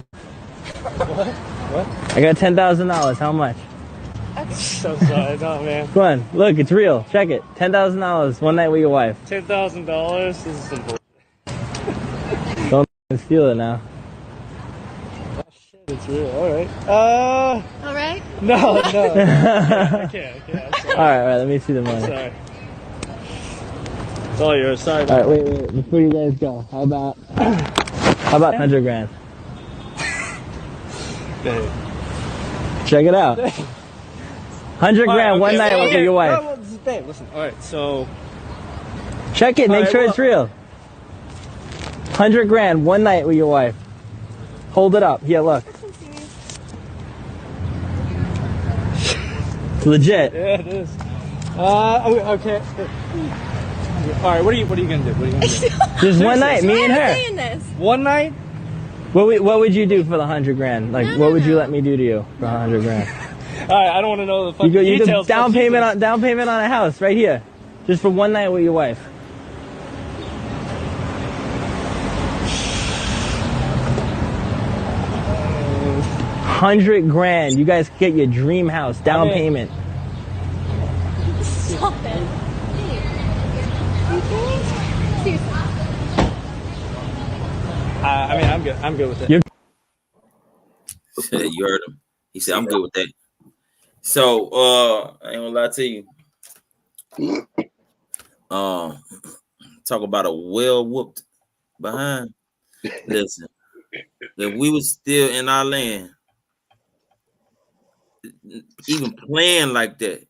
What? What? I got $10,000. How much? So sorry, no, man. Come on, look, it's real. Check it. $10,000 one night with your wife. $10,000. This is some bullshit. Don't steal it now. Oh shit, it's real. All right. All right? No. I can't. All right. Let me see the money. Sorry. It's all yours. Sorry. All right, wait. Before you guys go, how about 100 grand? Babe. Check it out. 100 grand one night with your wife. No, babe, listen. All right, so check it. Make sure it's real. 100 grand one night with your wife. Hold it up. Here, look. It's legit. Yeah, it is. Okay. All right. What are you gonna do? Just one night, me and her. One night. What would you do for the 100 grand? Like, what would you let me do to you for 100 grand? All right, I don't want to know the fucking you details. Down payment on a house right here, just for one night with your wife. $100 grand. You guys get your dream house down payment. Stop it. I mean, I'm good with it. You heard him. He said, "I'm good with that." So, I ain't gonna lie to you. Talk about a well whooped behind. Listen, if we was still in our land, even playing like that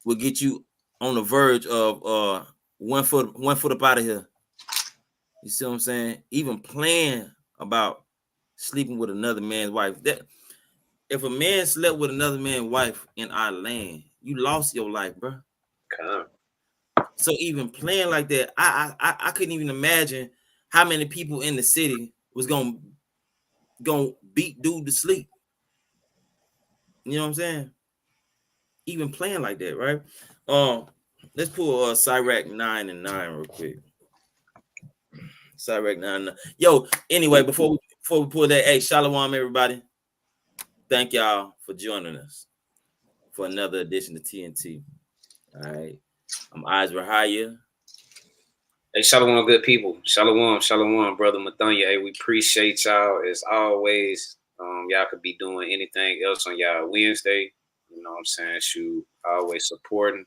would get you on the verge of 1 foot up out of here. You see what I'm saying? Even playing about sleeping with another man's wife. That if a man slept with another man's wife in our land, you lost your life, bro. So even playing like that, I couldn't even imagine how many people in the city was gonna beat dude to sleep. You know what I'm saying? Even playing like that, right? Let's pull Cyrac 9 and 9 real quick. Cyrac 9 and 9. Yo, anyway, before we pull that, hey, Shalom, everybody. Thank y'all for joining us for another edition of TNT. All right. I'm Eyes Rahaya. Hey, Shalom, good people. Shalom, brother Mathanya. Hey, we appreciate y'all as always. Y'all could be doing anything else on y'all Wednesday. You know what I'm saying? Shoot, always supporting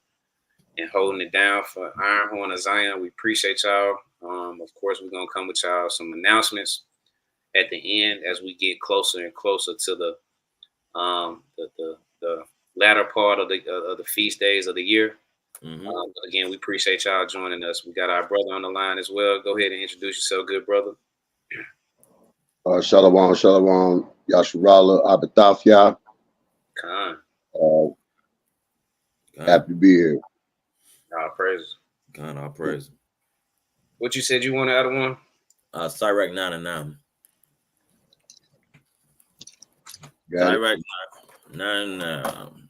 and holding it down for Iron Horn of Zion. We appreciate y'all. Of course, we're gonna come with y'all some announcements at the end as we get closer and closer to the latter part of the feast days of the year. Mm-hmm. Again, we appreciate y'all joining us. We got our brother on the line as well. Go ahead and introduce yourself, good brother. Shalom, Yasharala, Abatafia. Khan. Happy to be here. All praises. Khan, all praise. What you said you wanted out of one? Cyrac 9 and 9. Cyrac 9 and 9.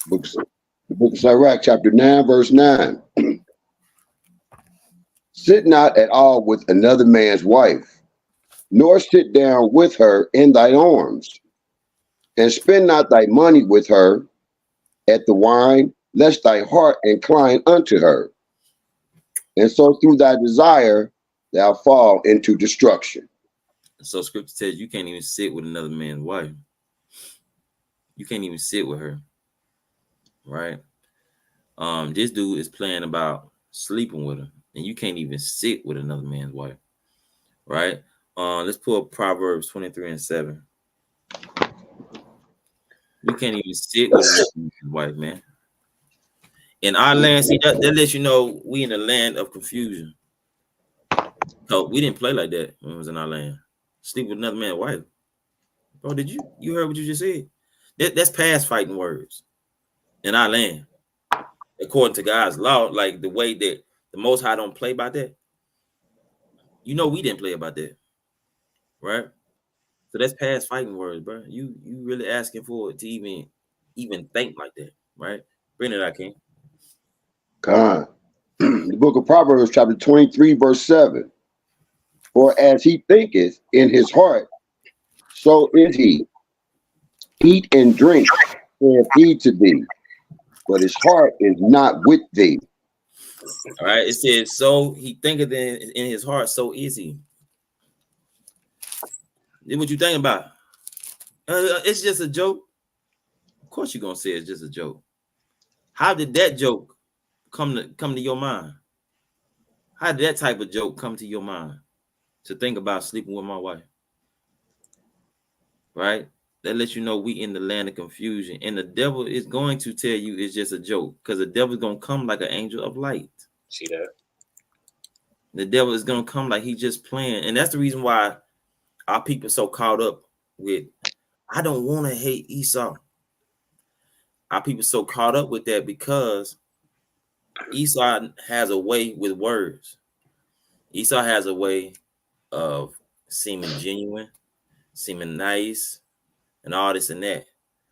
The book of Sirach, chapter 9, verse 9. Sit not at all with another man's wife, nor sit down with her in thy arms, and spend not thy money with her at the wine, lest thy heart incline unto her. And so through thy desire, thou fall into destruction. So scripture says you can't even sit with another man's wife. You can't even sit with her. Right? This dude is playing about sleeping with her, and you can't even sit with another man's wife. Right? Let's pull up Proverbs 23 and 7. You can't even sit with another man's wife, man. In our land, see that lets you know we in a land of confusion. So we didn't play like that when it was in our land. Sleep with another man's wife. Bro, did you heard what you just said? That's past fighting words in our land. According to God's law, like the way that the Most High don't play about that. You know we didn't play about that. Right? So that's past fighting words, bro. You really asking for it to even think like that, right? Bring it out, King. God. The book of Proverbs, chapter 23, verse 7. For as he thinketh in his heart, so is he. Eat and drink, saith he to thee, but his heart is not with thee. All right. It says, so he thinketh in his heart, so is he. Then what you think about? It's just a joke. Of course you're gonna say it's just a joke. How did that joke come to your mind? How did that type of joke come to your mind to think about sleeping with my wife? Right? That lets you know we in the land of confusion, and the devil is going to tell you it's just a joke, because the devil is gonna come like an angel of light. See that? The devil is gonna come like he's just playing, and that's the reason why our people are so caught up with, I don't want to hate Esau. Our people so caught up with that because Esau has a way with words. Esau has a way of seeming genuine, seeming nice, and all this and that.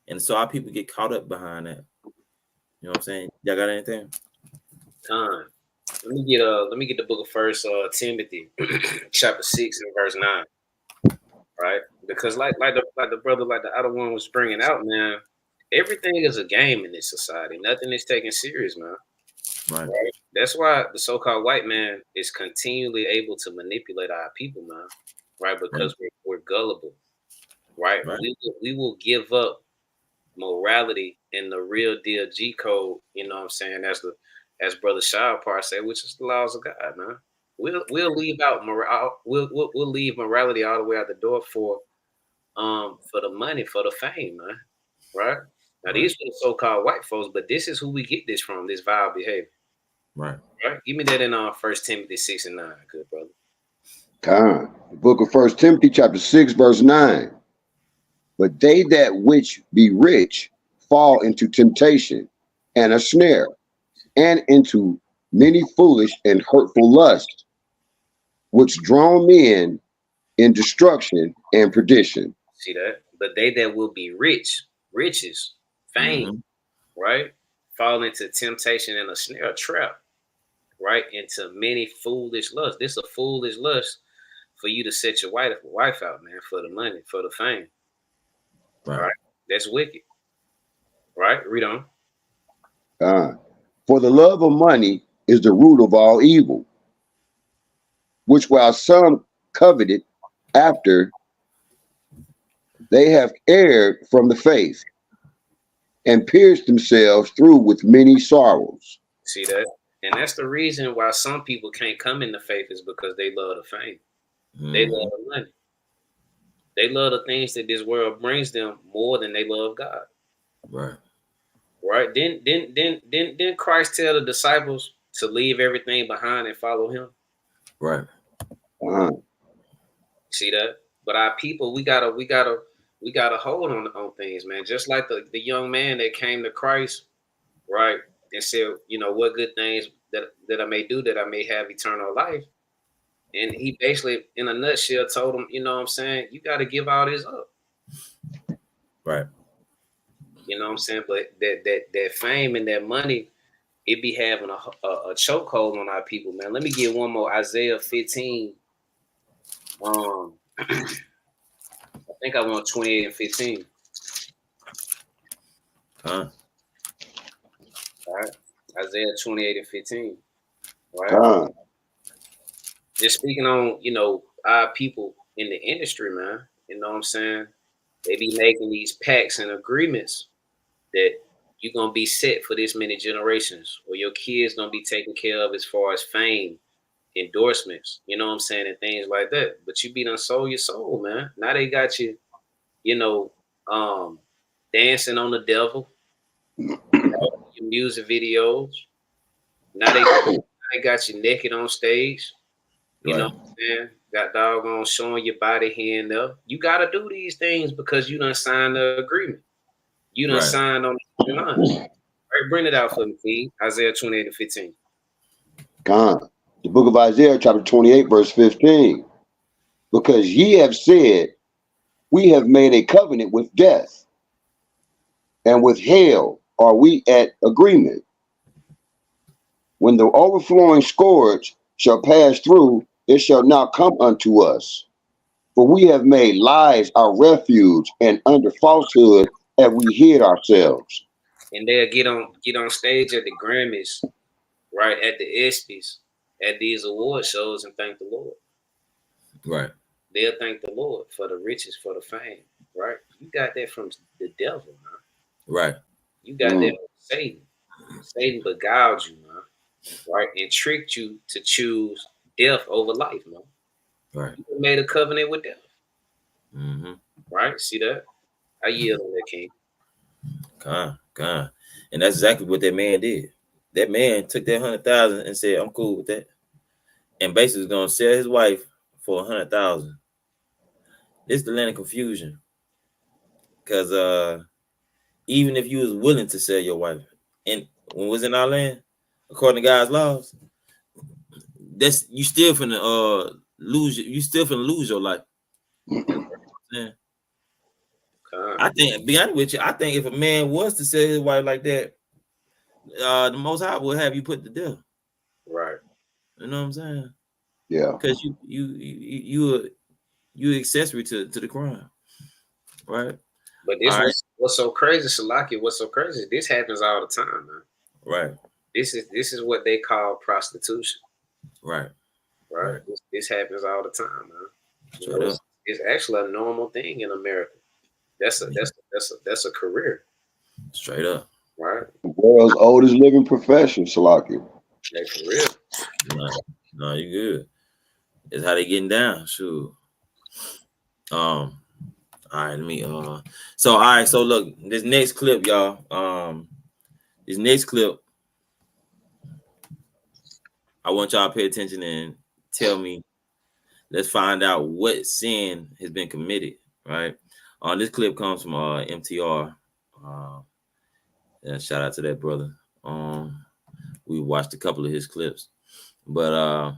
And so our people get caught up behind that. You know what I'm saying? Y'all got anything? Time. Let me get the book of First Timothy, chapter 6 and verse 9. Right? Because like the brother, like the other one was bringing out, man, everything is a game in this society. Nothing is taken serious, man. Right. Right? That's why the so-called white man is continually able to manipulate our people, man. Right? Because we're gullible. Right? We will give up morality in the real deal G code, you know what I'm saying? As Brother Shahpar said, which is the laws of God, man. We'll leave out we'll leave morality all the way out the door for the money, for the fame, man. Right? Now these are the so-called white folks, but this is who we get this from, this vile behavior. Right. Right? Give me that in 1 Timothy 6 and 9, good brother. The book of 1 Timothy chapter 6, verse 9. But they that which be rich fall into temptation and a snare, and into many foolish and hurtful lusts, which draw men in destruction and perdition. See that? But they that will be rich, riches, fame, right? Fall into temptation and a snare, a trap, right? Into many foolish lusts. This is a foolish lust for you to set your wife out, man, for the money, for the fame. Right? That's wicked. Right? Read on. For the love of money is the root of all evil, which while some coveted after, they have erred from the faith and pierced themselves through with many sorrows. See that? And that's the reason why some people can't come into faith, is because they love the fame. They love the money. They love the things that this world brings them more than they love God. Right. Right? Didn't Christ tell the disciples to leave everything behind and follow him? Right. See that? But our people, we gotta hold on things, man. Just like the young man that came to Christ, right, and said, you know, what good things that I may do, that I may have eternal life. And he basically, in a nutshell, told him, you know what I'm saying, you got to give all this up. Right. You know what I'm saying? But that fame and that money, it be having a chokehold on our people, man. Let me get one more. Isaiah 15. I think I want 28 and 15. All right. Isaiah 28 and 15. Right. Just speaking on, you know, our people in the industry, man. You know what I'm saying? They be making these pacts and agreements that you're going to be set for this many generations, or your kids going to be taken care of as far as fame, endorsements, you know what I'm saying, and things like that. But you be done sold your soul, man. Now they got you, you know, dancing on the devil, your music videos. Now they got you naked on stage. You know what I'm saying? Got doggone showing your body here and there. You got to do these things because you done signed the agreement. You done signed on the lines. All right, bring it out for me, King. Isaiah 28 and 15. The book of Isaiah, chapter 28, verse 15. Because ye have said, we have made a covenant with death, and with hell are we at agreement. When the overflowing scourge shall pass through, it shall not come unto us. For we have made lies our refuge, and under falsehood have we hid ourselves. And they'll get on stage at the Grammys, right, at the ESPYs, at these award shows, and thank the Lord. Right. They'll thank the Lord for the riches, for the fame, right? You got that from the devil, man. Right. You got that from Satan. Satan beguiled you, man, right, and tricked you to choose death over life, man. Right. You made a covenant with death. Mm-hmm. Right? See that? I yield on that, King. God. And that's exactly what that man did. That man took that 100,000 and said, I'm cool with that. And basically was gonna sell his wife for 100,000. This is the land of confusion. Because even if you was willing to sell your wife, and when it was in our land, according to God's laws, that's you still finna lose your life. Yeah. I think, be honest with you, I think if a man was to sell his wife like that, the Most High will have you put to death. Right. You know what I'm saying? Yeah. Because you accessory to the crime, right? But what's so crazy, Salaki? What's so crazy? This happens all the time, man. Right. This is what they call prostitution. Right. This happens all the time, man. Straight up. It's actually a normal thing in America. That's a career. Straight up. Right. The world's oldest living profession, Salaki. That's for real. No, you good. It's how they getting down. Sure. All right, let me so look, this next clip, y'all. This next clip, I want y'all to pay attention and tell me. Let's find out what sin has been committed, right? This clip comes from MTR. And shout out to that brother. We watched a couple of his clips, but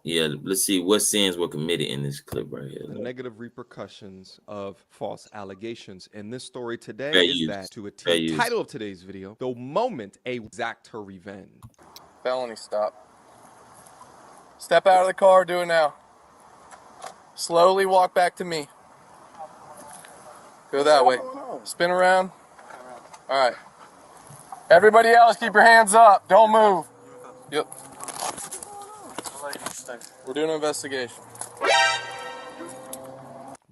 yeah, let's see what sins were committed in this clip right here. The negative repercussions of false allegations. And this story today Fair is use. that to a Fair T. use. Title of today's video, the moment a exact her revenge. Felony stop. Step out of the car, do it now. Slowly walk back to me. Go that way. Spin around. All right. Everybody else, keep your hands up. Don't move. Yep. We're doing an investigation.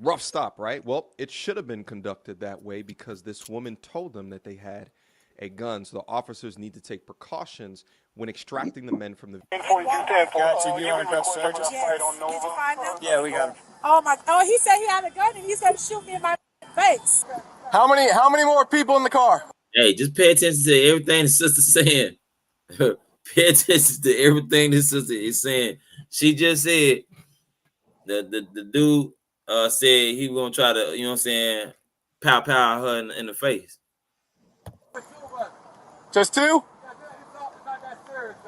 Rough stop, right? Well, it should have been conducted that way because this woman told them that they had a gun. So the officers need to take precautions when extracting the men from the... Yeah, we got him. Oh, he said he had a gun and he's going to shoot me in my face. How many more people in the car? Hey, just pay attention to everything the sister's saying. Pay attention to everything the sister is saying. She just said the dude said he was gonna try to, you know what I'm saying, pow her in the face. Just two?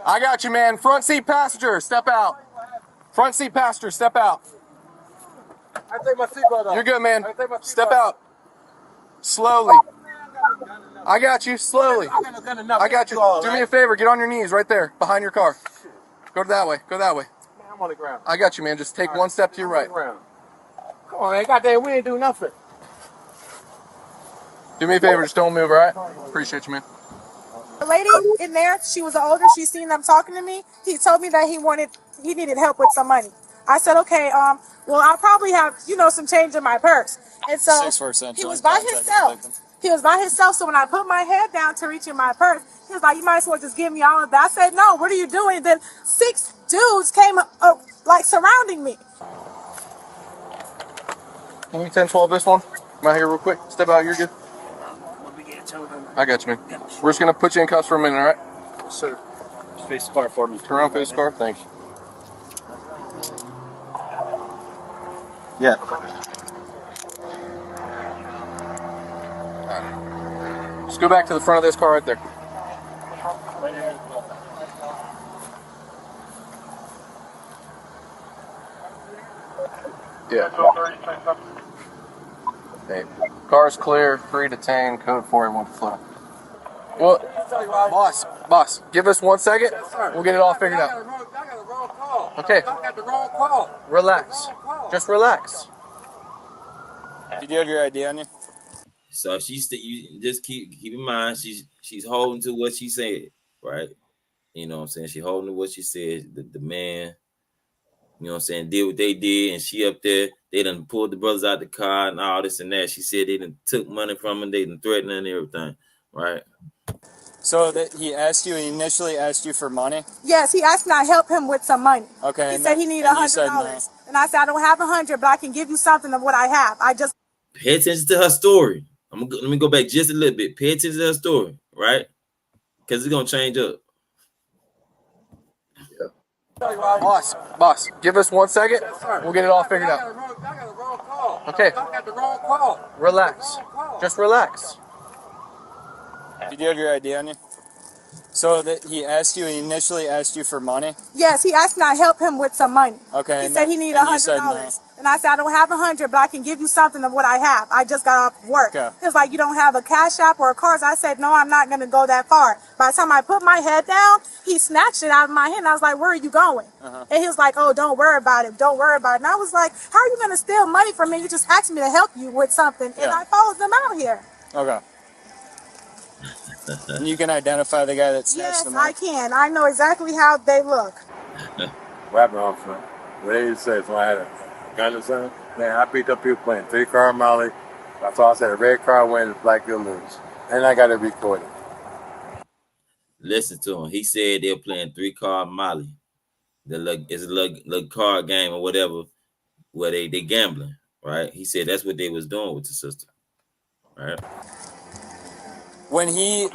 I got you, man. Front seat passenger, step out. Front seat passenger, step out. I take my seatbelt off. You're good, man. Step out. Slowly. I got you. Slowly. I got you. Do me a favor. Get on your knees right there, behind your car. Go that way. Go that way. I'm on the ground. I got you, man. Just take one step to your right. Come on, man. Goddamn, we ain't do nothing. Do me a favor. Just don't move, all right? Appreciate you, man. The lady in there, she was older. She seen them talking to me. He told me that he needed help with some money. I said, okay, well, I'll probably have, some change in my purse. And so he was by himself. He was by himself. So when I put my head down to reach in my purse, he was like, you might as well just give me all of that. I said, no, what are you doing? And then 6 dudes came surrounding me. Give me 10-12 this one. Come out here real quick. Step out. You're good. I got you, man. We're just going to put you in cuffs for a minute, all right? Yes, sir. Just face the car for me. Turn around, face the car. Thanks. Yeah. Just go back to the front of this car right there. Yeah. Hey. Car's clear, free to detain, code 481 flow. Well, boss, give us 1 second. We'll get it all figured out. Okay. I got the wrong call. Relax. Just relax. Did you have your ID on you? So you just keep in mind she's holding to what she said, right? You know what I'm saying? She holding to what she said. The man, you know what I'm saying, did what they did, and she up there, they done pulled the brothers out the car and all this and that. She said they done took money from him, they done threatened her and everything, right? So that he initially asked you for money? Yes, he asked me to help him with some money. Okay. He said he needed $100. No. And I said, I don't have 100, but I can give you something of what I have. I just pay attention to her story. Let me go back just a little bit. Pay attention to her story, right? Because it's gonna change up. Boss, give us 1 second. We'll get it all figured out. I got the wrong call. Okay. I got the wrong call. Relax. Just relax. Did you have your ID on you? So that he initially asked you for money? yes, he asked me to help him with some money. Okay. He said he needed $100. No. And I said, I don't have 100, but I can give you something of what I have. I just got off work. Okay. He was like, you don't have a cash app or a card? I said, no, I'm not going to go that far. By the time I put my head down, he snatched it out of my hand. I was like, where are you going? And he was like, oh, don't worry about it. Don't worry about it. And I was like, how are you going to steal money from me? You just asked me to help you with something. And I followed them out here. Okay. And you can identify the guy that snatched the Yes, money? I can. I know exactly how they look. What happened, officer? What did you say? So I had a gun or something? Man, I picked up people playing 3-card Molly. That's all I said. A red card wins, black girl lose. And I got it recorded. Listen to him. He said they're playing 3-card Molly. It's a little card game or whatever where they gambling, right? He said that's what they was doing with the sister, right? When he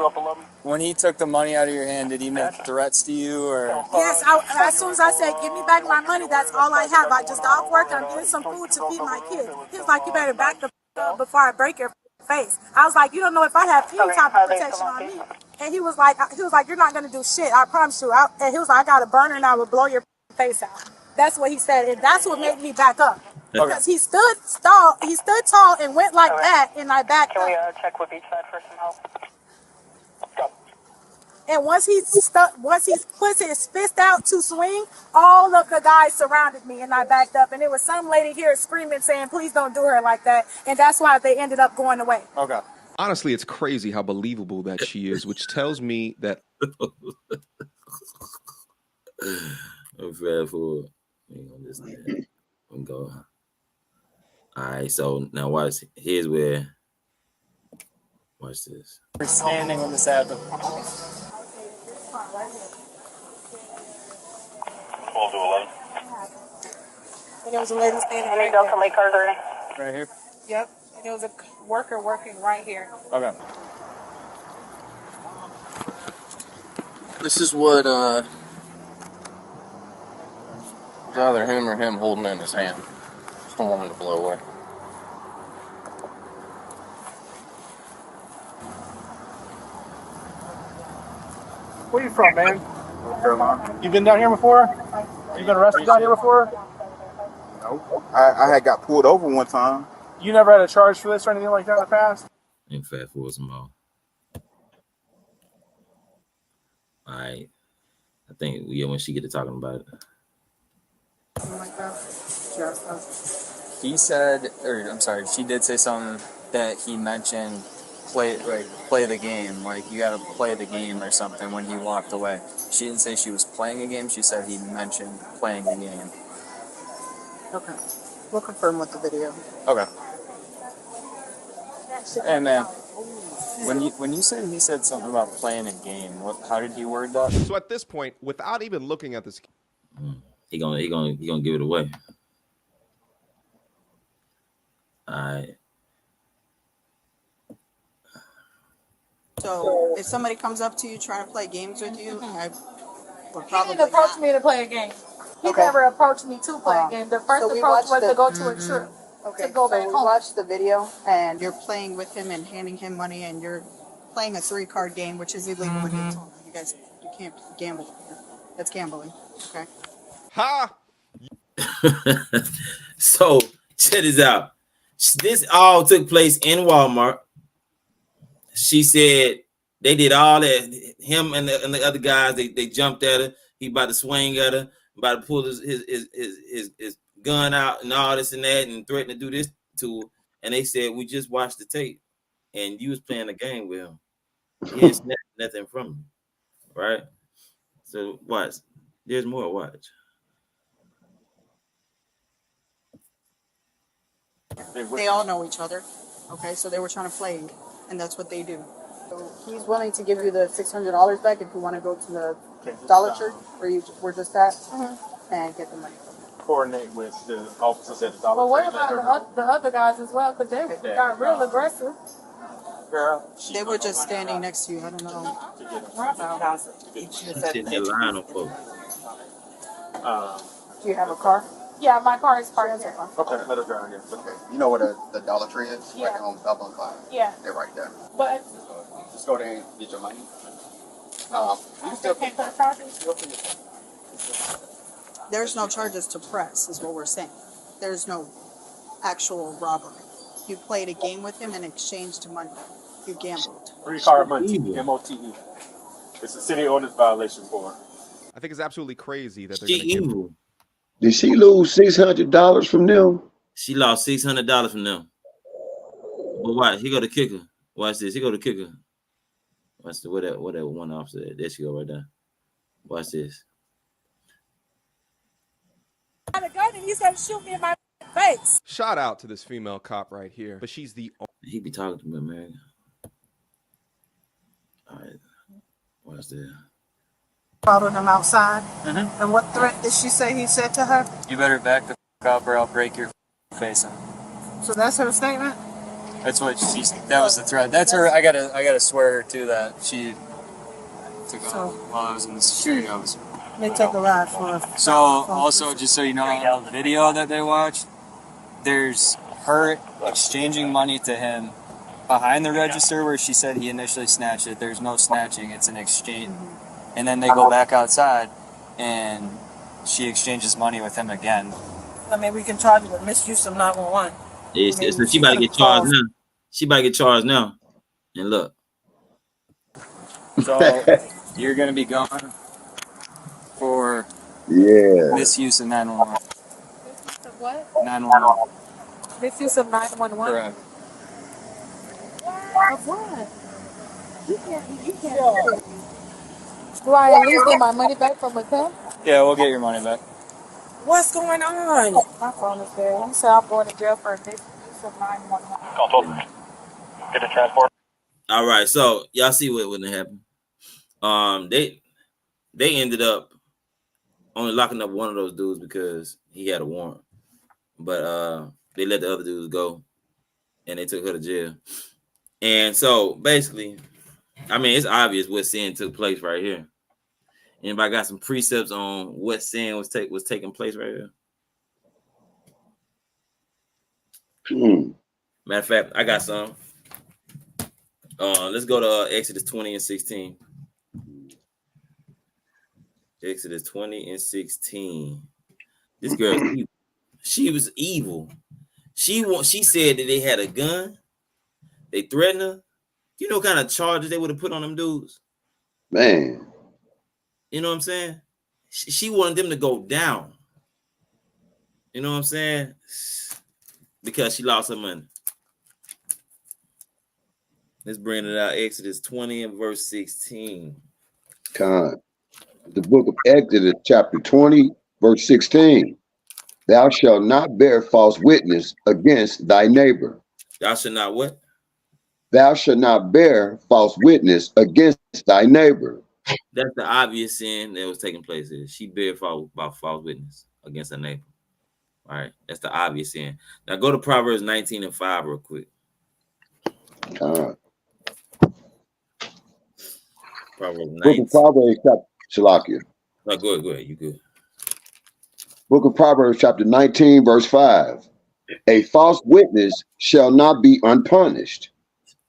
took the money out of your hand, did he make threats to you or? Yes, as soon as I said, give me back my money, that's all I have. I just got off work, I'm getting some food to feed my kids. He was like, you better back the up before I break your face. I was like, you don't know if I have any type of protection on me. And he was like, you're not going to do shit, I promise you. And he was like, I got a burner and I will blow your face out. That's what he said, and that's what made me back up. Because he stood tall and went like that, and I backed up. Can we check with each side for some help? Go. And once he put his fist out to swing, all of the guys surrounded me, and I backed up. And there was some lady here screaming, saying, "Please don't do her like that." And that's why they ended up going away. Okay. Honestly, it's crazy how believable that she is, which tells me that. I'm fast forward. Go. All right, so now watch. Here's where. Watch this. We're standing when this happened. 12 to 11. And there was a lady standing Any right Delta there. Lake cars or Right here? Yep. And there was a worker working right here. Okay. This is what, it's either him or him holding in his hand. Just don't want him to blow away. Where you from, man? You been down here before? You been arrested down here before? Nope. I had got pulled over one time. You never had a charge for this or anything like that in the past? And fast forward some more. All right. I think when she get to talking about it. He said, or I'm sorry, she did say something that he mentioned, play the game, like you gotta play the game or something when he walked away. She didn't say she was playing a game, she said he mentioned playing the game. Okay. We'll confirm with the video. Okay. Hey man, when you said he said something about playing a game, how did he word that? So at this point, without even looking at this, he gonna give it away. All right. So if somebody comes up to you trying to play games with you, I would He probably didn't approach me to play a game. He never approached me to play a game. The first approach was to go to a trip. Okay, to go so back we home. watched the video, and you're playing with him and handing him money, and you're playing a 3-card game, which is illegal. You guys, you can't gamble here. That's gambling. Okay. ha! So check this out. This all took place in Walmart. She said they did all that. Him and the other guys, they jumped at her. He about to swing at her. about to pull his gun out and all this and that and threaten to do this to her. And they said, we just watched the tape and you was playing a game with him. He ain't snatched nothing from you, right? So watch. There's more. Watch. They all know each other. Okay, so they were trying to play, and that's what they do. So he's willing to give you the $600 back if you want to go to the Dollar Tree where you were just at and get the money. Coordinate with the officers at the Dollar Well, what Tree. about the other guys as well? Because they got real aggressive. Girl, They were just standing next to you. I don't know. Sitting there lying on folks. Do you have a car? Yeah, my car is parked here. Okay, let us drive here. Okay. You know where the Dollar Tree is? Yeah. Right on Dublin 5. Yeah. They're right there. But Just go there and get your money. you still can't put charges. There's no charges to press, is what we're saying. There's no actual robbery. You played a game with him and exchanged money. You gambled. Free card money, MOTE. It's a city ordinance violation for it. I think it's absolutely crazy that they're She going to give. evil. Did she lose $600 from them? She lost $600 from them. But watch, he go to kicker. Watch this. He go to kicker. Watch the whatever one officer. There she go right there. Watch this. I had a gun and he's gonna shoot me in my face. Shout out to this female cop right here, but she's the He be talking to me, man. All right. Watch this. Followed him outside. And what threat did she say he said to her? You better back the up or I'll break your face in. So that's her statement? That's what that was the threat. That's her. I gotta swear her to that. She took off while I was in the security office. They took a ride for her. So also, just so you know, the video that they watched, there's her exchanging money to him behind the register where she said he initially snatched it. There's no snatching, it's an exchange. And then they go back outside and she exchanges money with him again. I mean, we can charge her with misuse of 911. So she about to get charged now. She about to get charged now. And look. So you're gonna be gone for misuse of 911. Misuse of what? 911. Misuse of 911. Correct. Of what? You can't. Do I at least get my money back from with him? Yeah, we'll get your money back. What's going on? My phone is dead. You said I'm going to jail for misuse of 911. Call 12. Get a transport. All right, so y'all see what wouldn't happen. They ended up only locking up one of those dudes because he had a warrant. But they let the other dudes go and they took her to jail. And so basically, I mean, it's obvious what sin took place right here. Anybody got some precepts on what sin was taking place right here? Matter of fact, I got some. Let's go to Exodus 20 and 16. Exodus 20 and 16. This girl, she was evil. She said that they had a gun. They threatened her. You know what kind of charges they would have put on them dudes? Man. You know what I'm saying? She wanted them to go down. You know what I'm saying? Because she lost her money. Let's bring it out. Exodus 20 and verse 16. God. The book of Exodus, chapter 20, verse 16. Thou shalt not bear false witness against thy neighbor. Thou shalt not what? Thou shalt not bear false witness against thy neighbor. That's the obvious sin that was taking place here. She bear false witness against her neighbor. All right, that's the obvious sin. Now go to Proverbs 19 and 5 real quick. God. Proverbs 19. Book of Proverbs, chapter Shalakia. No, go ahead. You good. Book of Proverbs, chapter 19, verse 5. A false witness shall not be unpunished,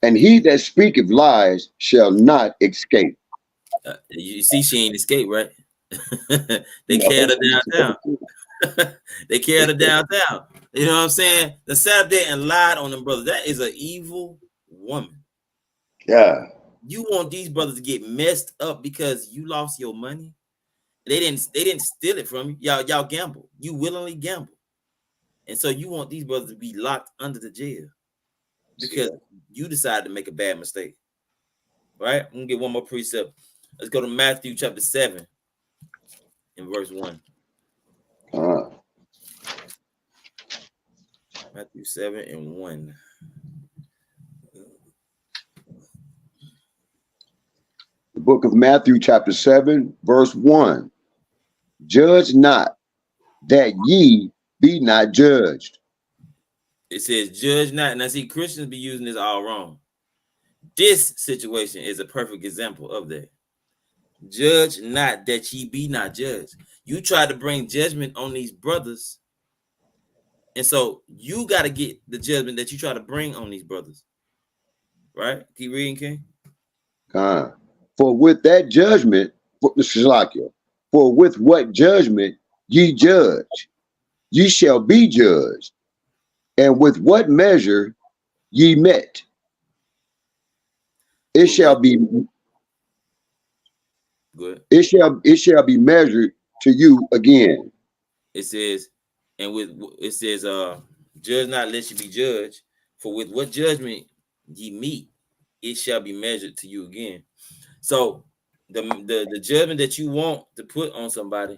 and he that speaketh lies shall not escape. You see, she ain't escaped, right? They carried her downtown. They carried her downtown. You know what I'm saying? They sat up there and lied on them brothers. That is an evil woman. Yeah. You want these brothers to get messed up because you lost your money They didn't steal it from you. Y'all gamble. You willingly gamble. And so you want these brothers to be locked under the jail because you decided to make a bad mistake. Right? I'm gonna get one more precept. Let's go to Matthew chapter 7 and verse 1. Matthew 7 and 1. The book of Matthew, chapter 7, verse 1. Judge not, that ye be not judged. It says, judge not. And I see Christians be using this all wrong. This situation is a perfect example of that. Judge not, that ye be not judged. You try to bring judgment on these brothers. And so you got to get the judgment that you try to bring on these brothers. Right? Keep reading, King. For with that judgment, for with what judgment ye judge, ye shall be judged, and with what measure ye met, it shall be. Good. It shall be measured to you again. It says, judge not lest you be judged, for with what judgment ye meet, it shall be measured to you again. So the judgment that you want to put on somebody,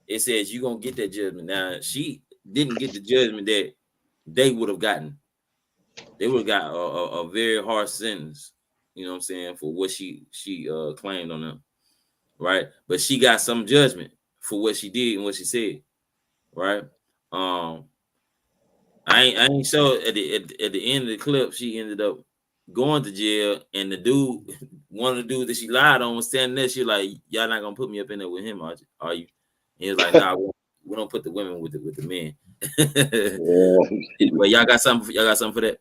it says you're gonna get that judgment. Now she didn't get the judgment that they would have gotten. They would have got a very harsh sentence, you know what I'm saying, for what she claimed on them, right? But she got some judgment for what she did and what she said, right? I ain't sure at the end of the clip she ended up going to jail, and the dude, one of the dudes that she lied on was standing there. She like, y'all not gonna put me up in there with him, are you? And he was like, nah, we don't put the women with the men. But y'all got something for that?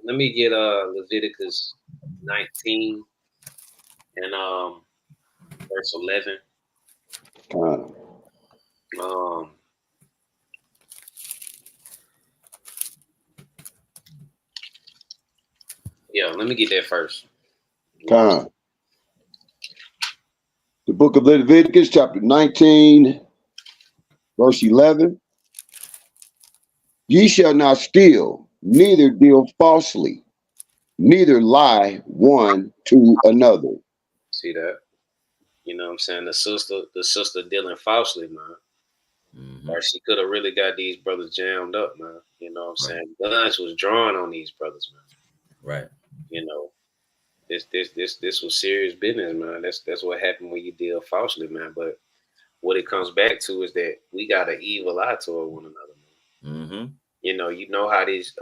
Let me get Leviticus 19 and verse 11. Yeah, let me get that first. The book of Leviticus, chapter 19, verse 11. Ye shall not steal, neither deal falsely, neither lie one to another. See that? You know what I'm saying? The sister dealing falsely, man. Or she could have really got these brothers jammed up, man. You know what I'm saying? Guns was drawn on these brothers, man. Right. You know, this was serious business, man. That's what happened when you deal falsely, man. But what it comes back to is that we got an evil eye toward one another, man. You know how these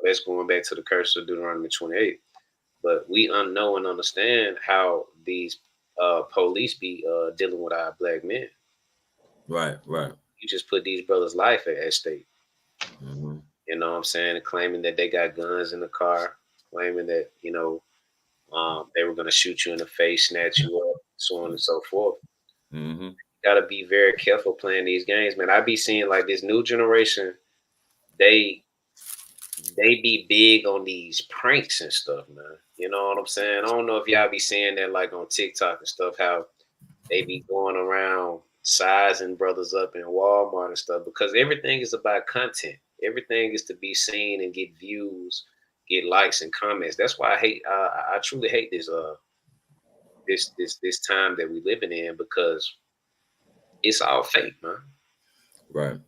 that's going back to the curse of Deuteronomy 28. But we know and understand how these police be dealing with our black men. Right. You just put these brothers' life at stake. You know what I'm saying? Claiming that they got guns in the car, claiming that, they were going to shoot you in the face, snatch you up, so on and so forth. You got to be very careful playing these games, man. I be seeing like this new generation, they be big on these pranks and stuff, man. You know what I'm saying? I don't know if y'all be seeing that like on TikTok and stuff, how they be going around sizing brothers up in Walmart and stuff, because everything is about content. Everything is to be seen and get views, get likes and comments. That's why I truly hate this this time that we living in, because it's all fake, man. Right.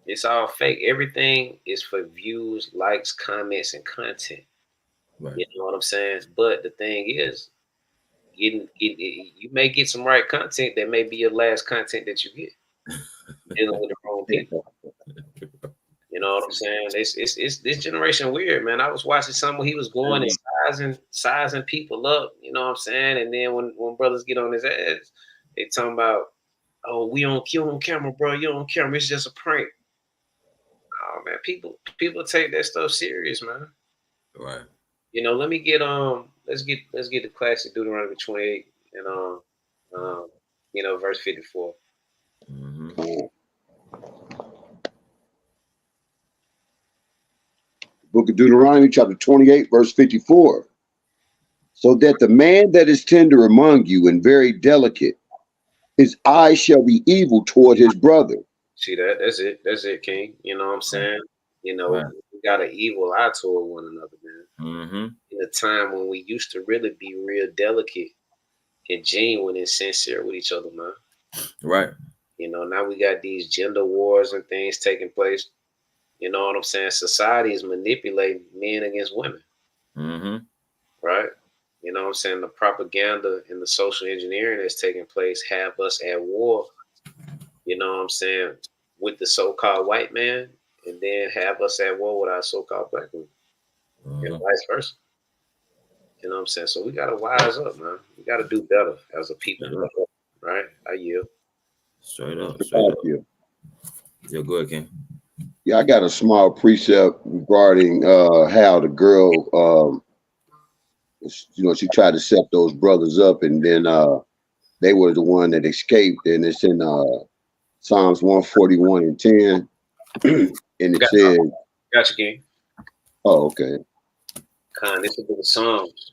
It's all fake. Everything is for views, likes, comments, and content. Right. You know what I'm saying? But the thing is, you may get some right content that may be your last content that you get. Dealing with the wrong people. You know what I'm saying? It's this generation weird, man. I was watching something he was going and sizing people up. You know what I'm saying? And then when brothers get on his ass, they talking about, oh, you on camera, bro. You on camera. It's just a prank. Oh man, people take that stuff serious, man. Right. Let me get let's get the classic Deuteronomy 28 and verse 54. Book of Deuteronomy, chapter 28, verse 54. so that the man that is tender among you and very delicate, his eye shall be evil toward his brother. See that? That's it. That's it, King. You know what I'm saying? You know, Right. we got an evil eye toward one another, man. Mm-hmm. In a time when we used to really be real delicate and genuine and sincere with each other, man. Right. You know, now we got these gender wars and things taking place. You know what I'm saying? Society is manipulating men against women. Mm-hmm. Right? You know what I'm saying? The propaganda and the social engineering that's taking place have us at war, you know what I'm saying, with the so-called white man, and then have us at war with our so-called black women, and vice versa. You know what I'm saying? So we gotta wise up, man. We gotta do better as a people. Right? I yield. Straight up. Straight up. Yeah, go ahead, King. Yeah, I got a small precept regarding how the girl, she tried to set those brothers up, and then they were the one that escaped, and it's in Psalms 141 and 10, and it says, Got you, King. Oh, okay. This is the Psalms,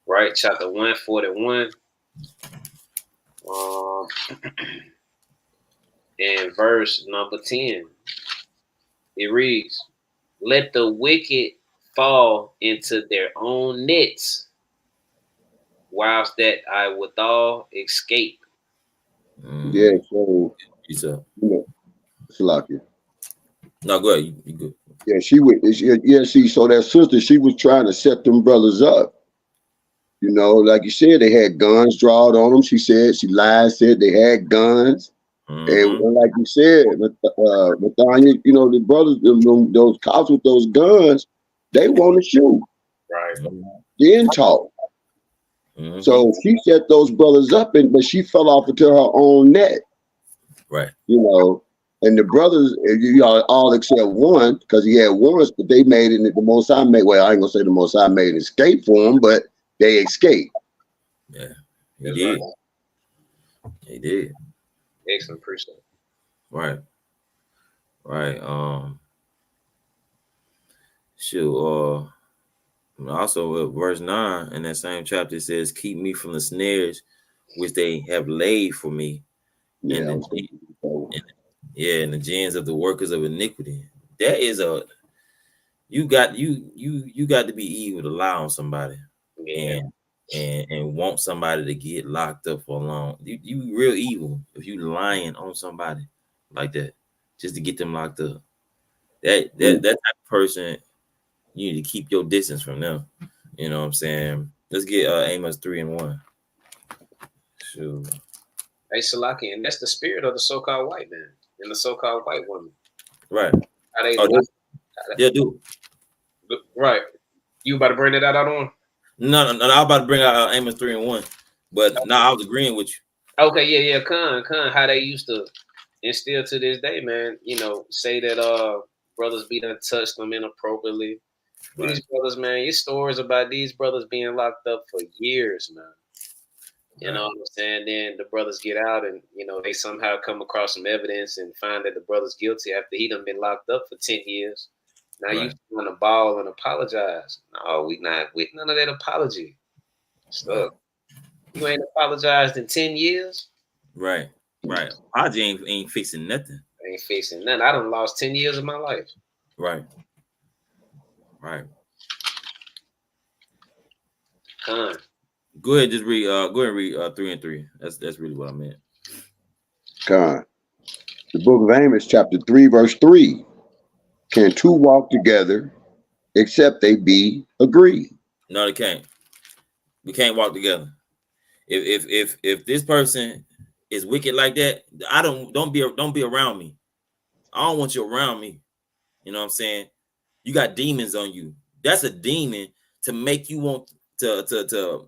right? Chapter 141. And verse number 10. It reads, "Let the wicked fall into their own nets, whilst that I withal escape." Yeah, so Salakia. No, go ahead. You good. Yeah, so that sister, she was trying to set them brothers up. You know, like you said, they had guns drawn on them. She said, she lied, said they had guns. And like you said, Nathaniel, the brothers, those cops with those guns, they want to shoot. Right. Then talk. So she set those brothers up, but she fell off into her own net. Right. And the brothers, all except one, because he had warrants, but they made it. The Most High made. Well, I ain't gonna say the Most High made an escape for them, but they escaped. Yeah, he did. Right. He did. Excellent, appreciate it. Right. Right. Shoot. Also, verse 9 in that same chapter, it says, "Keep me from the snares which they have laid for me, and the gins of the workers of iniquity." That is you got to be evil to lie on somebody, and want somebody to get locked up for long. You real evil if you lying on somebody like that just to get them locked up. That type of person, you need to keep your distance from them. You know what I'm saying? Let's get Amos 3:1. Sure. Hey, Salaki, and that's the spirit of the so-called white man and the so-called white woman. Right. Yeah, do. Right. You about to bring that out on? No, I was about to bring out Amos 3:1, but now I was agreeing with you. Okay, yeah, Khan, how they used to, and still to this day, man, say that brothers be done touched them inappropriately. Right. These brothers, man, your stories about these brothers being locked up for years, man. You know what I'm saying? Then the brothers get out and, they somehow come across some evidence and find that the brother's guilty after he done been locked up for 10 years. Now you want to ball and apologize. No, we not with none of that apology stuff. You ain't apologized in 10 years. Right. Apology ain't fixing nothing. Ain't fixing nothing. I done lost 10 years of my life. Right. Con. Go ahead, just read. Go ahead and read 3 and 3. That's really what I meant. Con. The book of Amos, chapter 3, verse 3. Can two walk together except they be agreed? No, they can't. We can't walk together. If this person is wicked like that, don't be around me. I don't want you around me. You know what I'm saying? You got demons on you. That's a demon to make you want to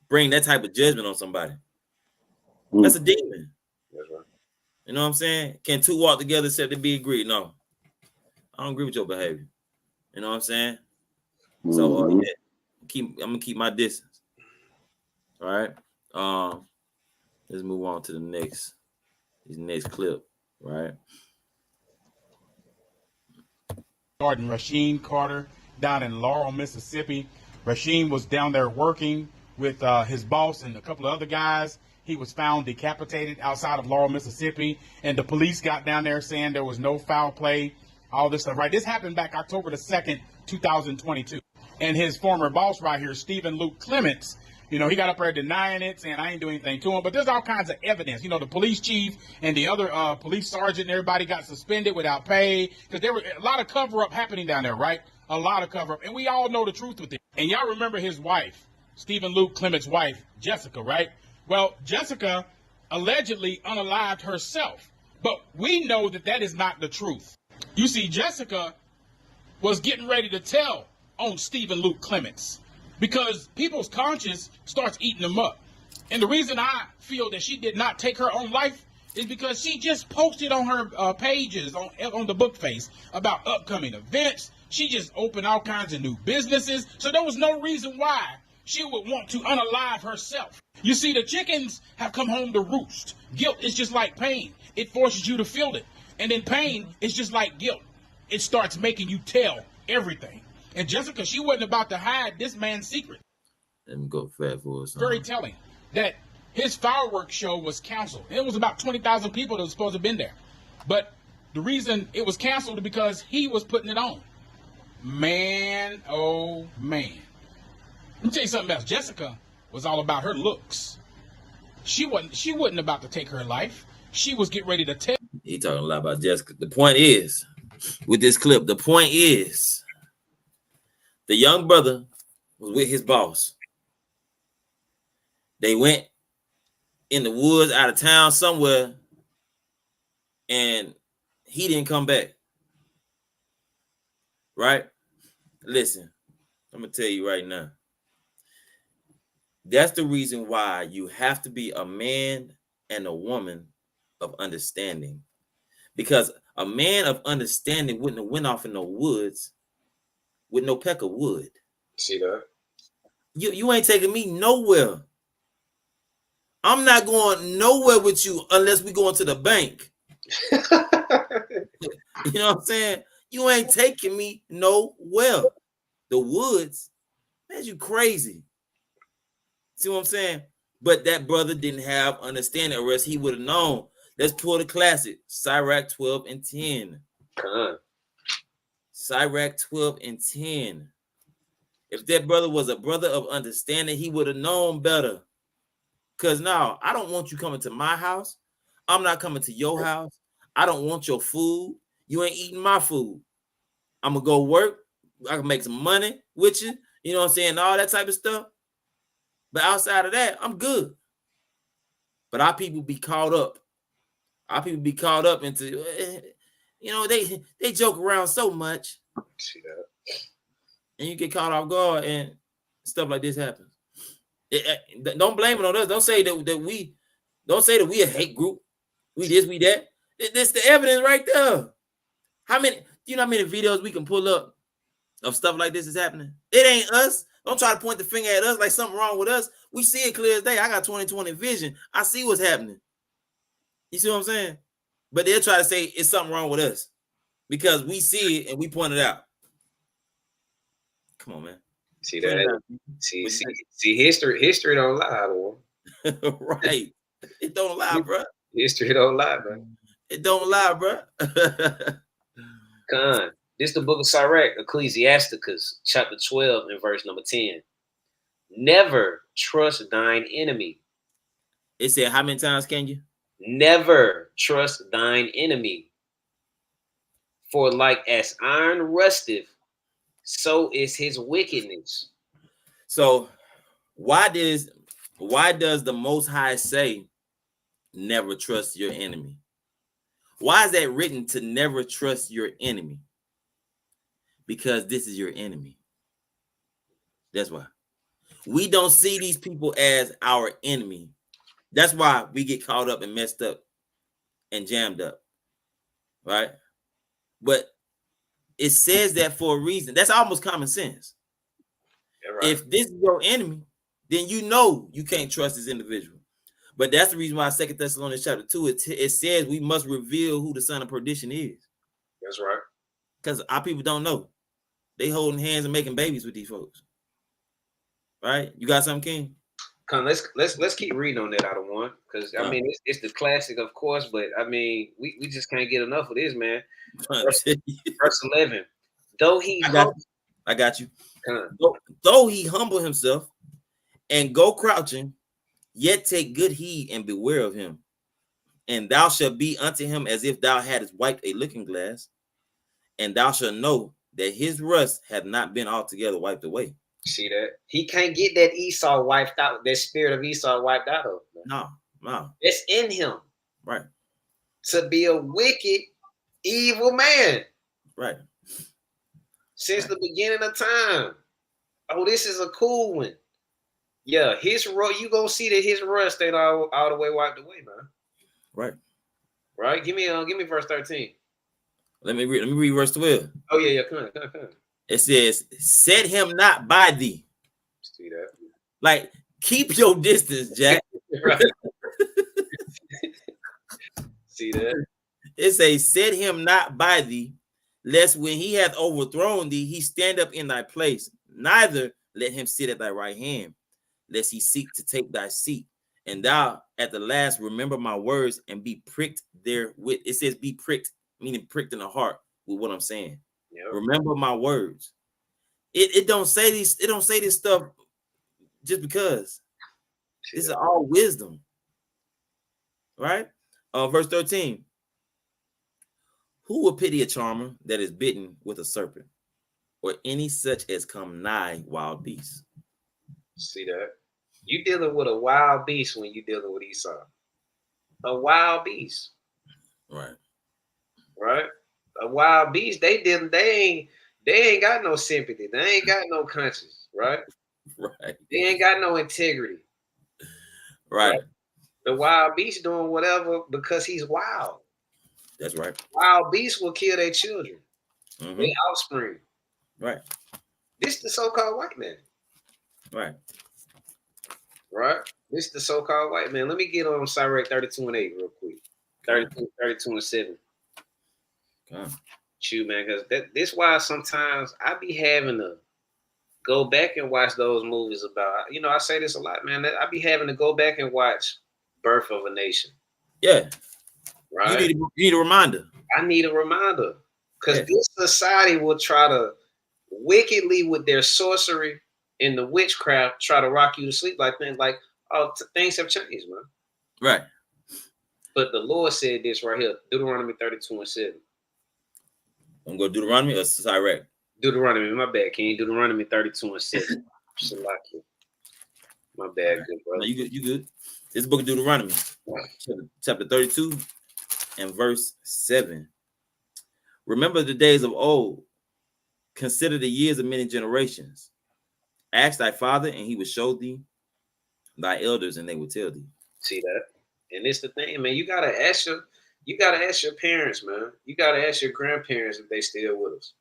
bring that type of judgment on somebody. That's a demon. That's right. You know what I'm saying? Can two walk together except they be agreed? No. I don't agree with your behavior. You know what I'm saying? So I'm gonna keep my distance. All right. Let's move on to the next clip, right? Sergeant Rasheen Carter down in Laurel, Mississippi, Rasheen was down there working with his boss and a couple of other guys. He was found decapitated outside of Laurel, Mississippi, and the police got down there saying there was no foul play, all this stuff, right? This happened back October the 2nd, 2022. And his former boss right here, Stephen Luke Clements, you know, he got up there denying it, saying I ain't doing anything to him. But there's all kinds of evidence. You know, the police chief and the other police sergeant and everybody got suspended without pay because there were a lot of cover-up happening down there, right? A lot of cover-up. And we all know the truth with it. And y'all remember his wife, Stephen Luke Clements' wife, Jessica, right? Well, Jessica allegedly unalived herself. But we know that that is not the truth. You see, Jessica was getting ready to tell on Stephen Luke Clements because people's conscience starts eating them up. And the reason I feel that she did not take her own life is because she just posted on her pages on the book face about upcoming events. She just opened all kinds of new businesses. So there was no reason why she would want to unalive herself. You see, the chickens have come home to roost. Guilt is just like pain. It forces you to feel it. And then pain is just like guilt. It starts making you tell everything. And Jessica, she wasn't about to hide this man's secret. Let me go fast forward. Very telling that his fireworks show was canceled. It was about 20,000 people that was supposed to have been there. But the reason it was canceled is because he was putting it on. Man, oh man. Let me tell you something else. Jessica was all about her looks. She wasn't about to take her life. She was getting ready to tell. He talking a lot about Jessica. The point is, with this clip, the point is, the young brother was with his boss. They went in the woods out of town somewhere, and he didn't come back. Right? Listen, I'm going to tell you right now. That's the reason why you have to be a man and a woman of understanding. Because a man of understanding wouldn't have went off in the woods with no peck of wood. See that? You ain't taking me nowhere. I'm not going nowhere with you unless we go into the bank. You know what I'm saying? You ain't taking me nowhere. The woods, man, you crazy. See what I'm saying? But that brother didn't have understanding, or else he would have known. Let's pull the classic. Sirach 12 and 10. Sirach 12 and 10. If that brother was a brother of understanding, he would have known better. Because now, I don't want you coming to my house. I'm not coming to your house. I don't want your food. You ain't eating my food. I'm going to go work. I can make some money with you. You know what I'm saying? All that type of stuff. But outside of that, I'm good. But our people be caught up. Our people be caught up into, you know, they joke around so much. See that? And you get caught off guard and stuff like this happens. Don't blame it on us. Don't say that we a hate group. We this, we that. This the evidence right there. How many videos we can pull up of stuff like this is happening? It ain't us. Don't try to point the finger at us like something wrong with us. We see it clear as day. I got 20/20 vision. I see what's happening. You see what I'm saying? But they'll try to say it's something wrong with us because we see it and we point it out. Come on, man. See that? See, history don't lie, though. Right. It don't lie, bro. History don't lie, bro. It don't lie, bro. Con. This the book of Sirach, Ecclesiasticus, chapter 12 and verse number 10. Never trust thine enemy. It said, how many times can you? Never trust thine enemy. For like as iron rusteth, so is his wickedness. So why does the Most High say never trust your enemy? Why is that written to never trust your enemy? Because this is your enemy. That's why. We don't see these people as our enemy. That's why we get caught up and messed up and jammed up. Right? But it says that for a reason. That's almost common sense. Yeah, right. If this is your enemy, then you know you can't trust this individual. But that's the reason why 2 Thessalonians chapter 2, it says we must reveal who the son of perdition is. That's right. Because our people don't know. They holding hands and making babies with these folks. Right? You got something, King? Come, let's keep reading on that out of one, because I mean it's the classic, of course, but I mean we just can't get enough of this, man. Verse 11. Though he I got you. Though he humble himself and go crouching, yet take good heed and beware of him. And thou shalt be unto him as if thou hadst wiped a looking glass, and thou shalt know that his rust hath not been altogether wiped away. See that? He can't get that Esau wiped out, that spirit of Esau wiped out of him. No. It's in him. Right. To be a wicked, evil man. Right. Since the beginning of time. Oh, this is a cool one. Yeah, his rust, you gonna see that his rust ain't all the way wiped away, man. Right. Right? Give me verse 13. Let me read verse 12. Oh, yeah, come on. It says, set him not by thee. See that? Like, keep your distance, Jack. Right. See that? It says, set him not by thee, lest when he hath overthrown thee, he stand up in thy place. Neither let him sit at thy right hand, lest he seek to take thy seat. And thou at the last remember my words and be pricked therewith. It says be pricked, meaning pricked in the heart with what I'm saying. Yep. Remember my words. It don't say these. It don't say this stuff just because. This is all wisdom, right? Verse 13. Who will pity a charmer that is bitten with a serpent, or any such as come nigh wild beasts? See that? You dealing with a wild beast when you dealing with Esau. A wild beast. Right. Right? A wild beast, they ain't got no sympathy. They ain't got no conscience, right? Right. They ain't got no integrity. Right. The wild beast doing whatever because he's wild. That's right. Wild beasts will kill their children, their offspring. Right. This the so-called white man. Right. Right? This the so-called white man. Let me get on Sirach 32 and 8 real quick. 32 and 7. Shoot, man, because this why sometimes I be having to go back and watch those movies about, I say this a lot, man. I be having to go back and watch Birth of a Nation. Yeah. Right? You need a reminder. I need a reminder. Because this society will try to wickedly, with their sorcery and the witchcraft, try to rock you to sleep like things like, things have changed, man. Right. But the Lord said this right here, Deuteronomy 32 and 7. I'm going to Deuteronomy or Sirach? Deuteronomy, my bad, King. Deuteronomy 32 and 7. Salaki. My bad, good brother. No, you good. This is the book of Deuteronomy, chapter 32 and verse 7. Remember the days of old. Consider the years of many generations. Ask thy father, and he will show thee thy elders, and they will tell thee. See that? And it's the thing, man. You gotta ask your parents, man. You gotta ask your grandparents if they still with us.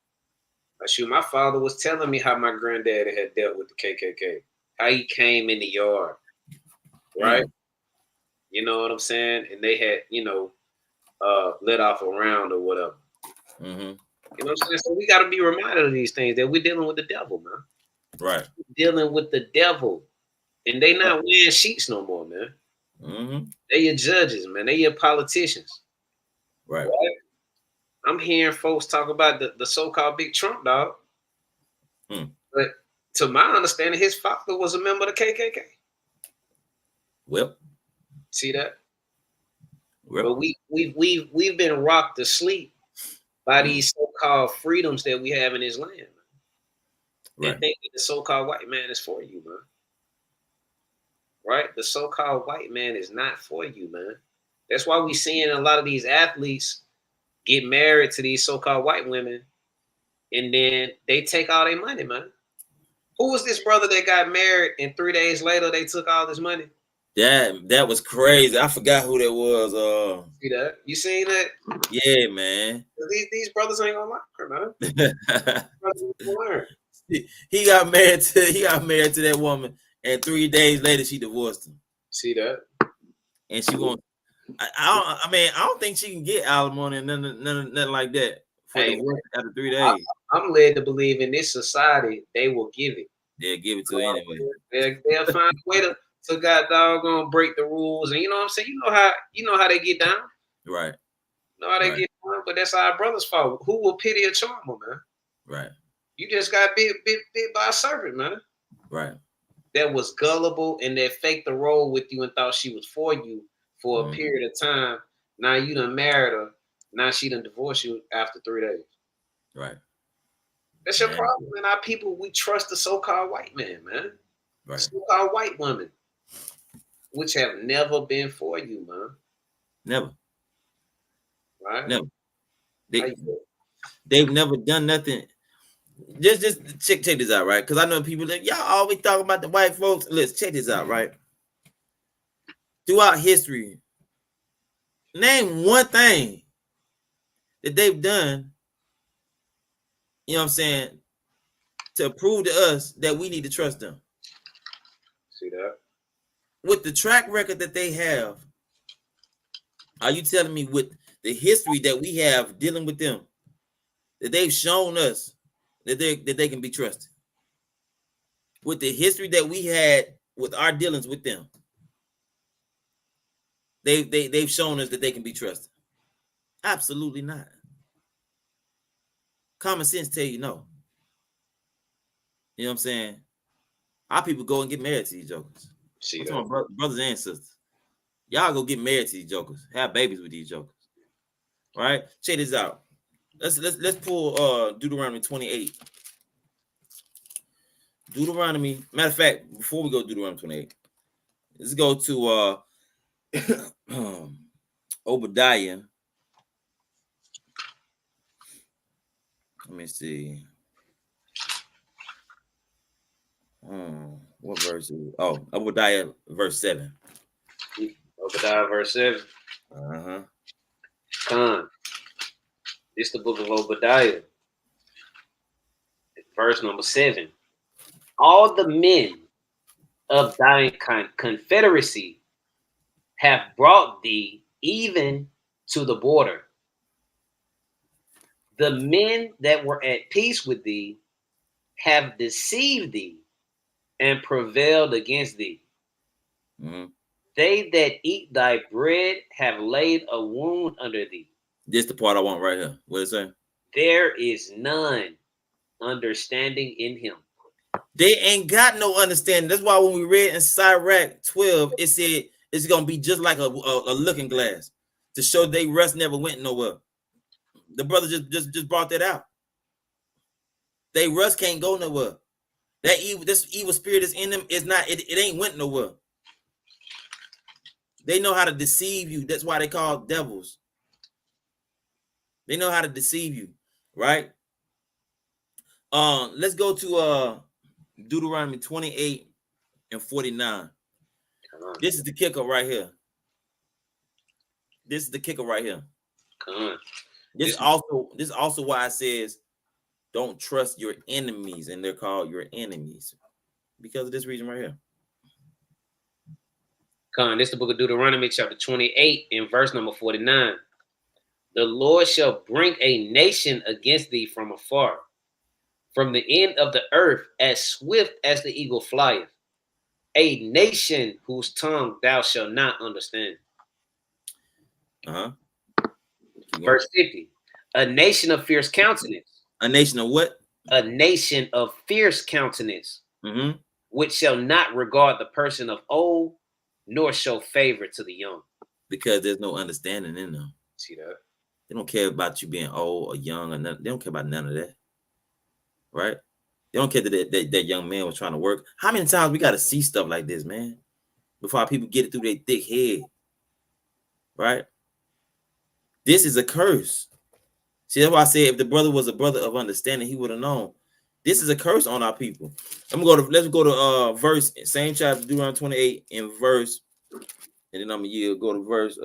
Shoot, my father was telling me how my granddaddy had dealt with the KKK, how he came in the yard, right? You know what I'm saying? And they had, let off a round or whatever. You know what I'm saying? So we got to be reminded of these things, that we're dealing with the devil, man. Right. We're dealing with the devil. And they not wearing sheets no more, man. They your judges, man. They your politicians. Right. I'm hearing folks talk about the so-called big Trump dog. But to my understanding, his father was a member of the KKK. Well. See that? Well. But we've been rocked to sleep by these so-called freedoms that we have in this land. Right. And think that the so-called white man is for you, man. Right? The so-called white man is not for you, man. That's why we seeing a lot of these athletes get married to these so-called white women, and then they take all their money, man. Who was this brother that got married and 3 days later they took all this money? That was crazy. I forgot who that was. See that? You seen that? Yeah, man. These brothers ain't gonna learn, man. He got married to that woman, and 3 days later she divorced him. See that? And she won't. I don't think she can get alimony and nothing like that for divorce after 3 days. I'm led to believe in this society they will give it. They'll give it to her anyway. They'll find a way to god doggone break the rules, and you know what I'm saying. You know how they get down. Right. You know how they Right. get down, but that's our brother's fault. Who will pity a charmer, man? Right. You just got bit by a serpent, man. Right. That was gullible and that faked the role with you and thought she was for you for a Mhm. period of time. Now you done married her. Now she done divorced you after 3 days. Right. That's your Man. problem. And our people, we trust the so-called white man, man. Right. So-called white women, which have never been for you, man. Never. Right? Never. How you feel? They've never done nothing. Just check this out, right? Because I know people that y'all always talk about the white folks. Let's check this out, right? Throughout history, name one thing that they've done, you know what I'm saying, to prove to us that we need to trust them. See that? With the track record that they have, are you telling me with the history that we have dealing with them, that they've shown us that they can be trusted? With the history that we had with our dealings with them, they've shown us that they can be trusted. Absolutely not. Common sense tell you no. You know what I'm saying? Our people go and get married to these jokers. See I'm that? talking about brothers and sisters. Y'all go get married to these jokers. Have babies with these jokers. Right? Check this out. Let's pull Deuteronomy 28. Deuteronomy. Matter of fact, before we go to Deuteronomy 28, let's go to Obadiah. Let me see. What verse is it? Oh, Obadiah verse 7. Obadiah verse 7. Uh-huh. Con. This the book of Obadiah. Verse number 7. All the men of thy confederacy have brought thee even to the border. The men that were at peace with thee have deceived thee and prevailed against thee. Mm-hmm. They that eat thy bread have laid a wound under thee. This the part I want right here. What is it say? There is none understanding in him. They ain't got no understanding. That's why when we read in Sirach 12, it said it's gonna be just like a looking glass to show they rest never went nowhere. The brother just brought that out. They rust can't go nowhere. This evil spirit is in them. It's not. It ain't went nowhere. They know how to deceive you. That's why they call devils. They know how to deceive you, right? Let's go to Deuteronomy 28 and 49. This is the kicker right here. This is the kicker right here. This also why it says don't trust your enemies, and they're called your enemies because of this reason right here. This is the book of Deuteronomy, chapter 28, in verse number 49. The Lord shall bring a nation against thee from afar, from the end of the earth, as swift as the eagle flieth. A nation whose tongue thou shalt not understand. Verse 50. A nation of fierce countenance. A nation of what? A nation of fierce countenance, which shall not regard the person of old, nor show favor to the young. Because there's no understanding in them. See that? They don't care about you being old or young or nothing. They don't care about none of that. Right? They don't care that young man was trying to work. How many times we got to see stuff like this, man, before our people get it through their thick head? Right? This is a curse. See, that's why I said if the brother was a brother of understanding, he would have known. This is a curse on our people. Let's go to verse, same chapter, Deuteronomy 28 in verse, and then I'm gonna go to verse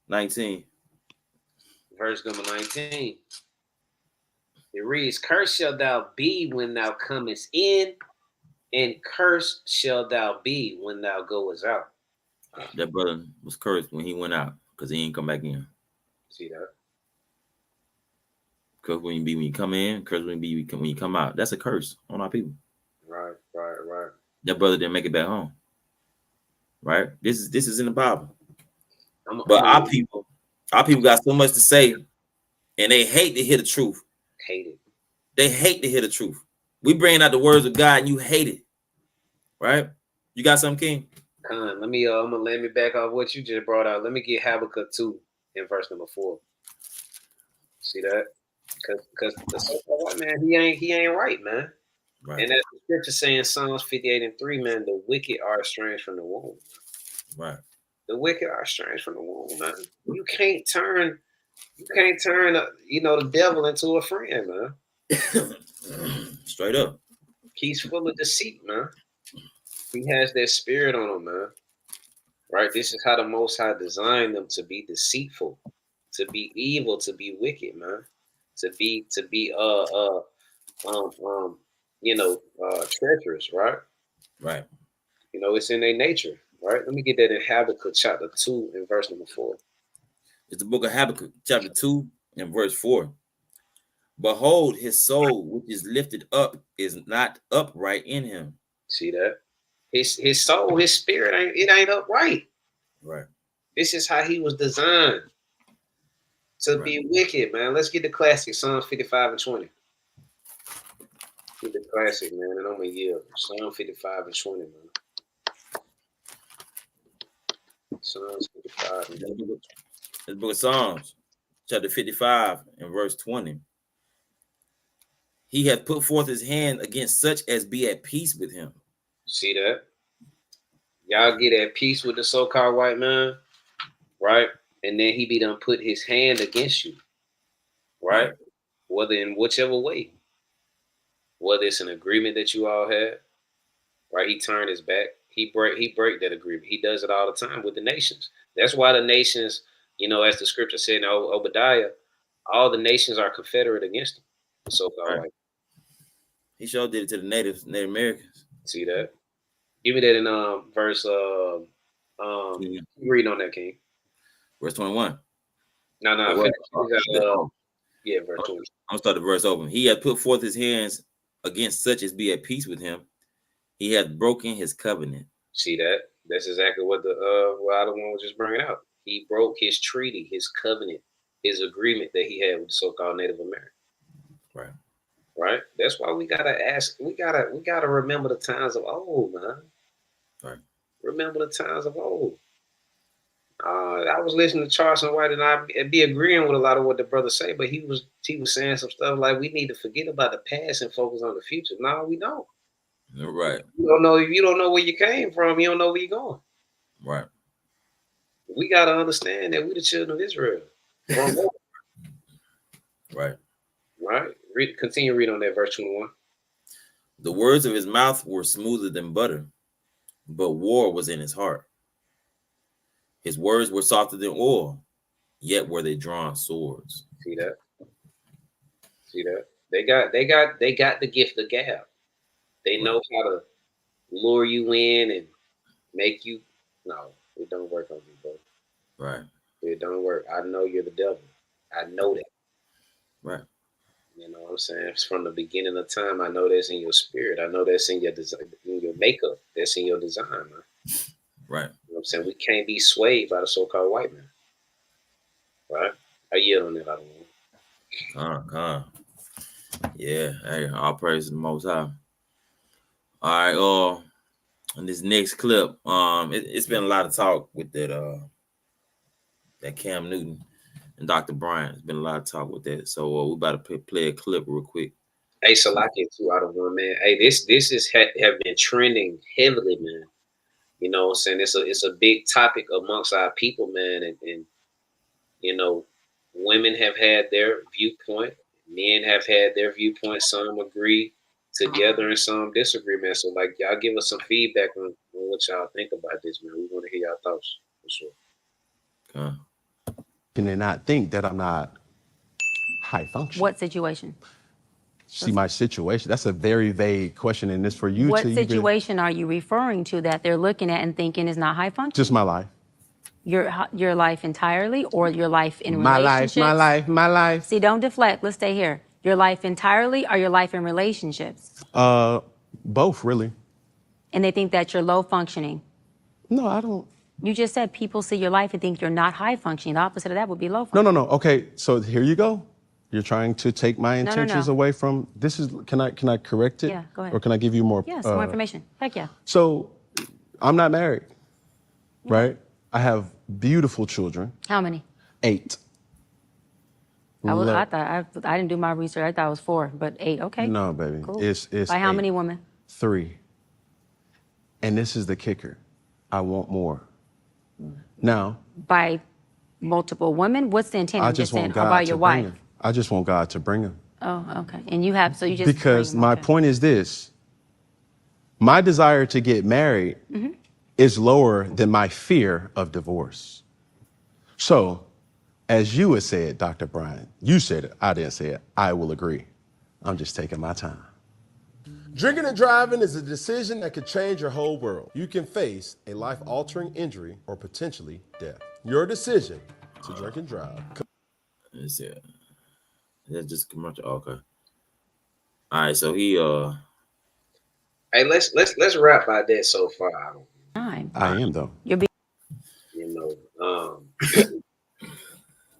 19. Verse number 19. It reads, cursed shalt thou be when thou comest in, and cursed shalt thou be when thou goest out. That brother was cursed when he went out because he ain't come back in. See that? Curse when you come in, curse when you come out. That's a curse on our people. Right. That brother didn't make it back home. Right? This is in the Bible. But our people got so much to say, and they hate to hear the truth. Hate it. They hate to hear the truth. We bring out the words of God, and you hate it. Right? You got something, King? Let me I'm gonna let me back off what you just brought out. Let me get Habakkuk 2 in verse number 4. See that? Because the so-called white man, he ain't right, man. Right. And that's the scripture saying Psalms 58:3, man, the wicked are estranged from the womb. Right. The wicked are estranged from the womb, man. You can't turn the devil into a friend, man. Straight up. He's full of deceit, man. He has that spirit on him, man. Right? This is how the Most High designed them, to be deceitful, to be evil, to be wicked, man. To be treacherous, right? Right. It's in their nature, right? Let me get that in Habakkuk chapter 2 and verse number 4. It's the book of Habakkuk, chapter 2 and verse 4. Behold, his soul, which is lifted up, is not upright in him. See that? His soul, his spirit ain't upright. Right. This is how he was designed to be wicked, man. Let's get the classic Psalms 55:20. Get the classic, man, and I'm gonna yield. Psalm 55:20, man. Psalms 55. The book of Psalms, chapter 55 and verse 20. He hath put forth his hand against such as be at peace with him. See that? Y'all get at peace with the so-called white man, right? And then he be done put his hand against you, right? Whether in whichever way. Whether it's an agreement that you all had, right? He turned his back. He break that agreement. He does it all the time with the nations. That's why the nations, as the scripture said in Obadiah, all the nations are confederate against him. The so-called white. He sure did it to the Native Americans. See that? Give me that in verse read on that, King. Verse 21. No. Yeah, verse 20. I'll start the verse over. He hath put forth his hands against such as be at peace with him. He hath broken his covenant. See that? That's exactly what the other one was just bringing out. He broke his treaty, his covenant, his agreement that he had with the so-called Native American. Right. Right? That's why we gotta ask. We gotta remember the times of old, man. Right. Remember the times of old. I was listening to Charleston White, and I'd be agreeing with a lot of what the brother say, but he was saying some stuff like we need to forget about the past and focus on the future. No, we don't. Right. If you don't know where you came from, you don't know where you're going. Right. We gotta understand that we the children of Israel. Right. Right. Continue read on that verse 21. The words of his mouth were smoother than butter, but war was in his heart. His words were softer than oil, yet were they drawn swords. See that? They got the gift of gab. They know how to lure you in and make you. No, it don't work on you, bro. Right. It don't work. I know you're the devil. I know that. Right. You know what I'm saying? It's from the beginning of time. I know that's in your spirit. I know that's in your design, in your makeup. That's in your design, man. Right. You know what I'm saying? We can't be swayed by the so-called white man. Right? I yell on that. I don't know. Yeah. Hey, all praise to the Most High. All right. On this next clip, it's been a lot of talk with that Cam Newton and Dr. Bryant. There's been a lot of talk with that. So we about to play a clip real quick. Hey, Salaki, 2 out of 1, man. Hey, this is have been trending heavily, man. You know what I'm saying? It's a big topic amongst our people, man. And women have had their viewpoint. Men have had their viewpoint. Some agree together and some disagree, man. So, like, y'all give us some feedback on what y'all think about this, man. We want to hear y'all thoughts, for sure. Can they not think that I'm not high function? What situation? See, my situation, that's a very vague question, and it's for you what to situation are you referring to that they're looking at and thinking is not high function? Just my life. your life entirely or your life in My life, relationships? my life, my life. See, don't deflect. Let's stay here. Your life entirely or your life in relationships? Both really. And they think that you're low functioning. No, I don't. You just said people see your life and think you're not high functioning. The opposite of that would be low No, functioning. no, no. Okay, so here you go. You're trying to take my No, no, intentions no. away from this. Is can I correct it? Yeah, go ahead. Or can I give you more? Yeah, some more information. Heck yeah. So, I'm not married, right? I have beautiful children. How many? 8. I thought I didn't do my research. I thought it was 4, but 8. Okay. No, baby. Cool. It's By how 8. many women? 3. And this is the kicker. I want more. Now, By multiple women? What's the intent? I I'm just saying want God about to your bring wife. him. I just want God to bring him. Oh, okay. And you have, so you just Because bring 'em, my okay. point is this. My desire to get married is lower than my fear of divorce. So, as you had said, Dr. Brian, you said it, I didn't say it, I will agree. I'm just taking my time. Drinking and driving is a decision that could change your whole world. You can face a life-altering injury or potentially death. Your decision to drink and drive. Let's see. That's just commercial. Okay. All right. So he Hey, let's rap by that so far. I am though. You'll be. You know,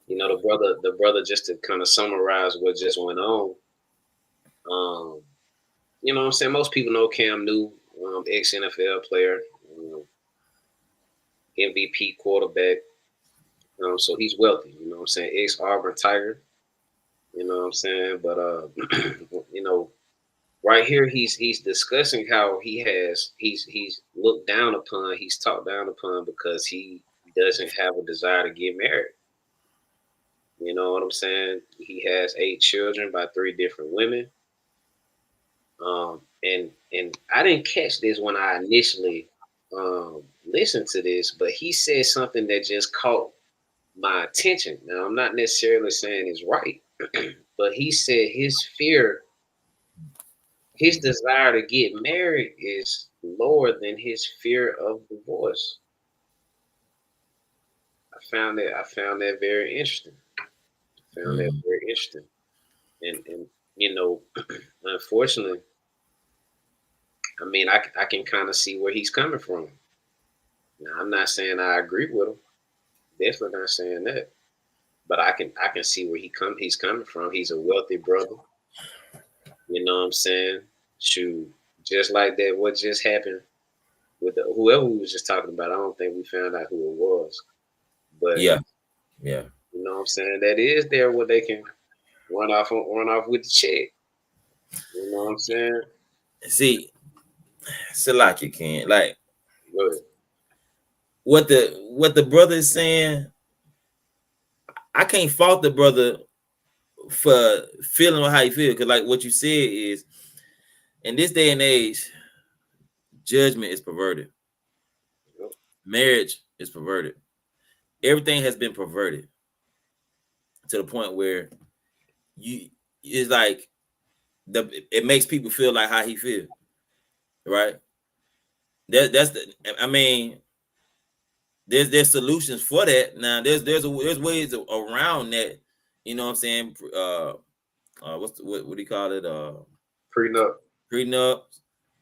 you know, the brother, just to kind of summarize what just went on. You know what I'm saying? Most people know Cam Newton, ex-NFL player, MVP quarterback. So he's wealthy, you know what I'm saying? Ex-Auburn Tiger, you know what I'm saying? But you know, right here he's discussing how he's looked down upon, he's talked down upon because he doesn't have a desire to get married. You know what I'm saying? He has 8 children by 3 different women. And I didn't catch this when I initially listened to this, but he said something that just caught my attention. Now, I'm not necessarily saying it's right, but he said his desire to get married is lower than his fear of divorce. I found that very interesting. And you know, unfortunately, I mean, I can kind of see where he's coming from. Now, I'm not saying I agree with him. Definitely not saying that. But I can see where he's coming from. He's a wealthy brother. You know what I'm saying? Shoot, just like that, what just happened with whoever we was just talking about, I don't think we found out who it was. But yeah. You know what I'm saying? That is there where they can run off with the check. You know what I'm saying? See, it's like you can't like Good. what the brother is saying. I can't fault the brother for feeling how he feels, because like what you said is, in this day and age, judgment is perverted. Yep. Marriage is perverted. Everything has been perverted to the point where it's like it makes people feel like how he feels, right? That's the. I mean, there's solutions for that. Now there's ways around that. You know what I'm saying? What do you call it? Prenup,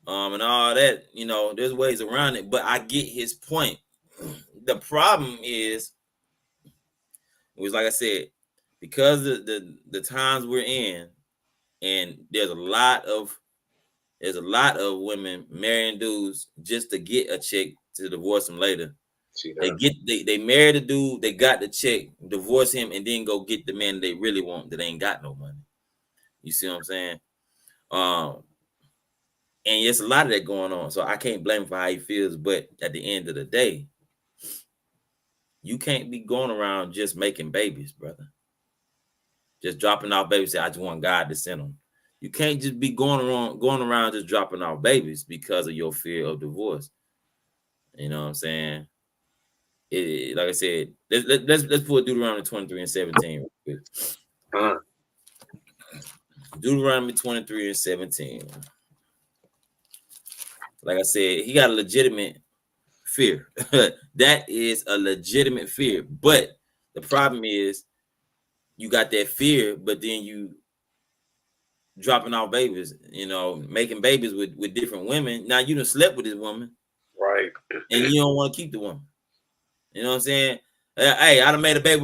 and all that. You know, there's ways around it. But I get his point. The problem is, it was like I said, because of the times we're in, and there's a lot of women marrying dudes just to get a check to divorce them later. They marry the dude, they got the check, divorce him, and then go get the man they really want that ain't got no money. You see what I'm saying? And it's a lot of that going on. So I can't blame him for how he feels, but at the end of the day, you can't be going around just making babies, brother. Just dropping off babies. Say, I just want God to send them. You can't just be going around just dropping off babies because of your fear of divorce. You know what I'm saying? Like I said, let's put Deuteronomy 23 and 17 real quick. Deuteronomy 23 and 17. Like I said, he got a legitimate fear. That is a legitimate fear. But the problem is you got that fear, but then you dropping off babies, making babies with different women. Now you done slept with this woman, Right. and you don't want to keep the woman. You know what I'm saying? Hey, I done made a baby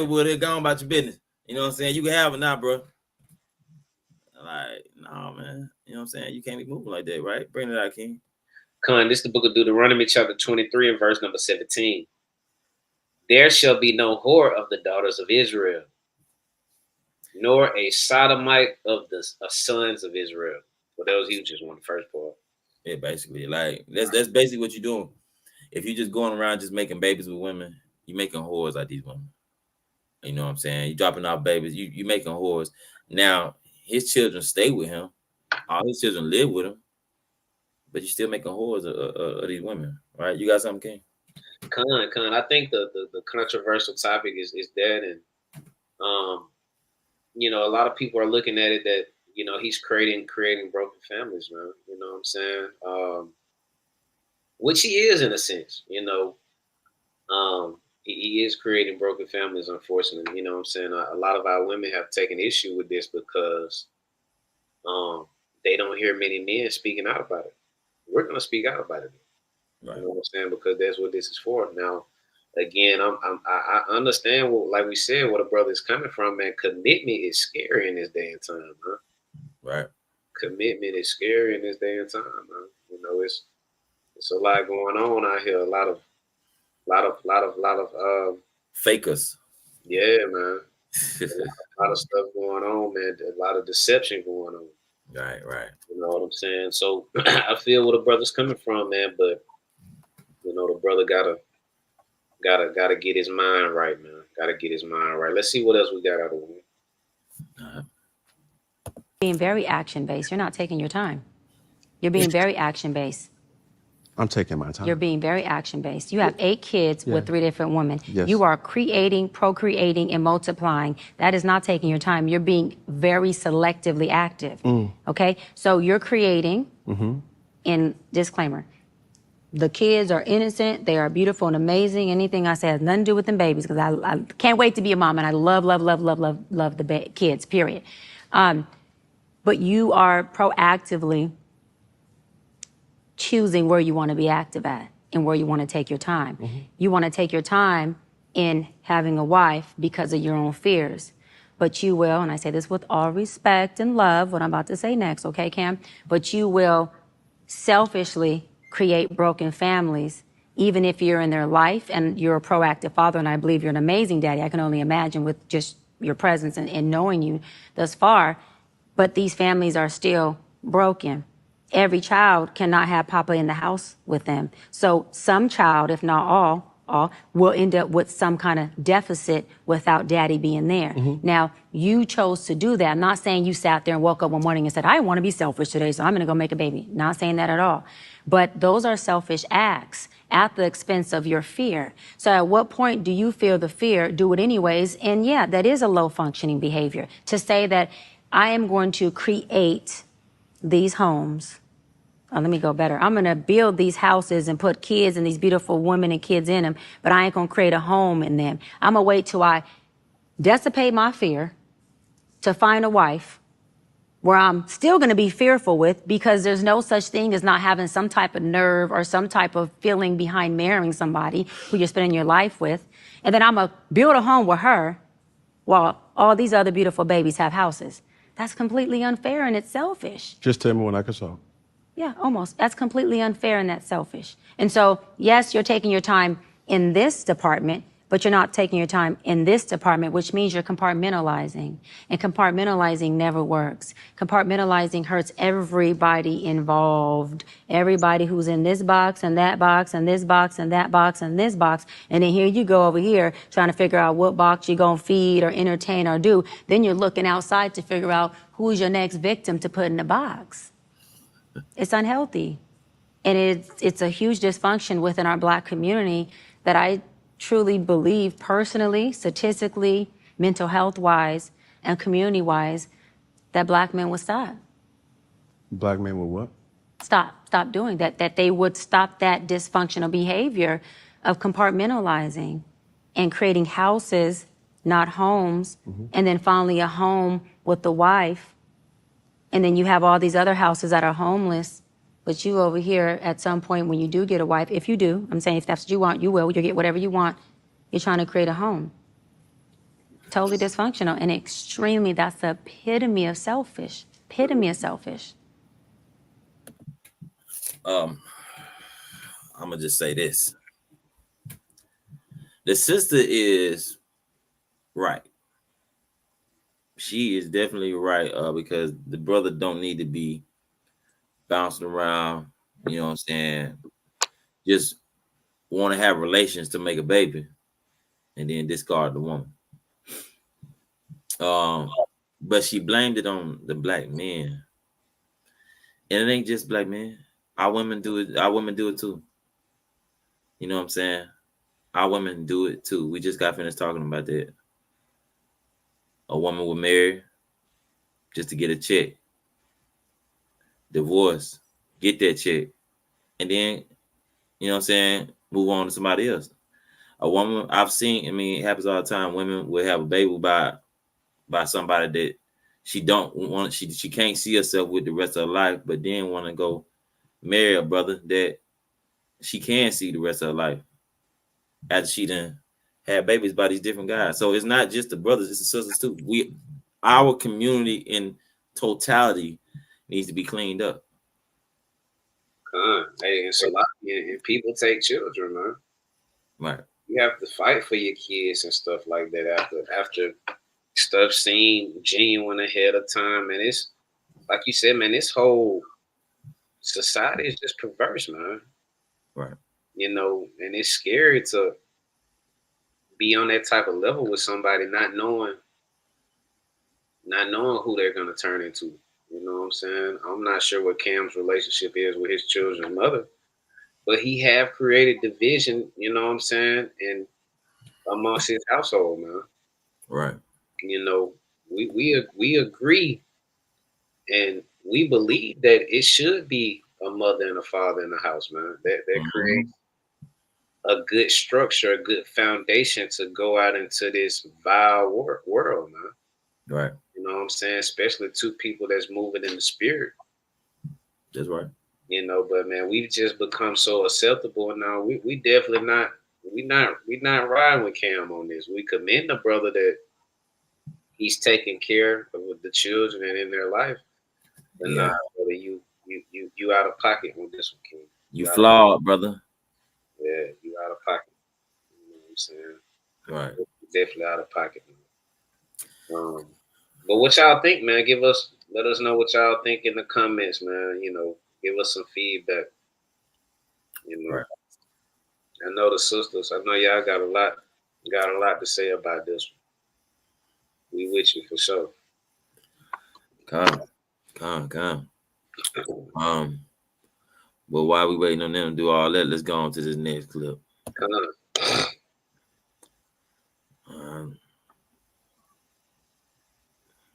with it. Go on about your business. You know what I'm saying? You can have it now, bro. Like, no, man. You know what I'm saying? You can't be moving like that, right? Bring it out, King. Con, this is the book of Deuteronomy, chapter 23, and verse number 17. There shall be no whore of the daughters of Israel, nor a sodomite of the sons of Israel. Well, that was you just want the first part. Yeah, basically. Like, that's basically what you're doing. If you're just going around just making babies with women, you're making whores like these women. You know what I'm saying? You dropping off babies, you making whores. Now, his children stay with him. All his children live with him. But you still making whores of these women, right? You got something, King? Con. I think the controversial topic is that, and a lot of people are looking at it that he's creating broken families, man. You know what I'm saying? Which he is in a sense. He is creating broken families, unfortunately. You know what I'm saying? A lot of our women have taken issue with this because they don't hear many men speaking out about it. We're gonna speak out about it. Right. You know what I'm saying? Because that's what this is for. Now, again, I understand what, like we said, where the brother is coming from, man. Commitment is scary in this day and time, huh? Right. Commitment is scary in this day and time, man. It's a lot going on out here. A lot of fakers. Yeah, man. A lot of stuff going on, man. A lot of deception going on. Right. You know what I'm saying? So I feel where the brother's coming from, man. But the brother gotta get his mind right, man. Gotta get his mind right. Let's see what else we got out of him. Being very action based. You're not taking your time. You're being very action based. I'm taking my time. You're being very action based. You have 8 kids with 3 different women. Yes. You are creating, procreating, and multiplying. That is not taking your time. You're being very selectively active. Okay? So you're creating, in disclaimer, the kids are innocent, they are beautiful and amazing. Anything I say has nothing to do with them babies, because I can't wait to be a mom, and I love the kids, period. But you are proactively choosing where you want to be active at and where you want to take your time. You want to take your time in having a wife because of your own fears. But you will, and I say this with all respect and love, what I'm about to say next, okay, Cam? But you will selfishly create broken families, even if you're in their life and you're a proactive father, and I believe you're an amazing daddy. I can only imagine with just your presence and knowing you thus far. But these families are still broken. Every child cannot have Papa in the house with them. So some child, if not all, will end up with some kind of deficit without daddy being there. Now, you chose to do that. I'm not saying you sat there and woke up one morning and said, I want to be selfish today, so I'm going to go make a baby. Not saying that at all. But those are selfish acts at the expense of your fear. So at what point do you feel the fear, do it anyways? And yeah, that is a low functioning behavior. To say that I am going to create these homes. Let me go better. I'm going to build these houses and put kids and these beautiful women and kids in them, but I ain't going to create a home in them. I'm going to wait till I dissipate my fear to find a wife where I'm still going to be fearful with, because there's no such thing as not having some type of nerve or some type of feeling behind marrying somebody who you're spending your life with. And then I'm going to build a home with her while all these other beautiful babies have houses. That's completely unfair and it's selfish. Just tell me when I can solve. Yeah, almost. That's completely unfair and that's selfish. And so, yes, you're taking your time in this department, but you're not taking your time in this department, which means you're compartmentalizing. And compartmentalizing never works. Compartmentalizing hurts everybody involved. Everybody who's in this box and that box and this box and that box and this box. And then here you go over here trying to figure out what box you're going to feed or entertain or do. Then you're looking outside to figure out who's your next victim to put in the box. It's unhealthy. And it's a huge dysfunction within our Black community that I truly believe personally, statistically, mental health-wise, and community-wise, that Black men will stop. Black men will what? Stop stop doing that, that they would stop that dysfunctional behavior of compartmentalizing and creating houses, not homes, and then finally a home with the wife. And then you have all these other houses that are homeless. But you over here, at some point when you do get a wife, if you do, I'm saying if that's what you want, you will. You'll get whatever you want. You're trying to create a home. Totally dysfunctional and extremely, that's the epitome of selfish. Epitome of selfish. I'm gonna just say this. The sister is right. She is definitely right, because the brother don't need to be bouncing around, you know what I'm saying? Just want to have relations to make a baby and then discard the woman. But she blamed it on the black men. And it ain't just black men. Our women do it, our women do it too. You know what I'm saying? Our women do it too. We just got finished talking about that. A woman will marry just to get a check, divorce, get that check, and then, you know what I'm saying, move on to somebody else. A woman, I've seen, I mean, it happens all the time. Women will have a baby by somebody that she don't want, she can't see herself with the rest of her life, but then want to go marry a brother that she can see the rest of her life after she done had babies by these different guys. So it's not just the brothers, it's the sisters too. Our community in totality needs to be cleaned up. Hey, it's a lot, and people take children, man. Right. You have to fight for your kids and stuff like that after stuff seemed genuine ahead of time. And it's like you said, man, this whole society is just perverse, man. Right. You know, and it's scary to be on that type of level with somebody not knowing who they're gonna turn into. You know what I'm saying? I'm not sure what Cam's relationship is with his children's mother, but he have created division, you know what I'm saying, and amongst his household, man. Right. You know, we agree and we believe that it should be a mother and a father in the house, man. That creates a good structure, a good foundation to go out into this vile world, man. Right. You know what I'm saying? Especially two people that's moving in the spirit. That's right. You know, but man, we've just become so acceptable now. We definitely not we not riding with Cam on this. We commend the brother that he's taking care of the children and in their life. But Yeah. brother, you out of pocket on this one, King. You flawed, brother. Yeah, you out of pocket. You know what I'm saying? Right. Definitely out of pocket. But what y'all think, man? Let us know what y'all think in the comments, man. You know, give us some feedback. You know, right. I know the sisters. I know y'all got a lot to say about this one. We with you for sure. Come. But while we waiting on them to do all that, let's go on to this next clip.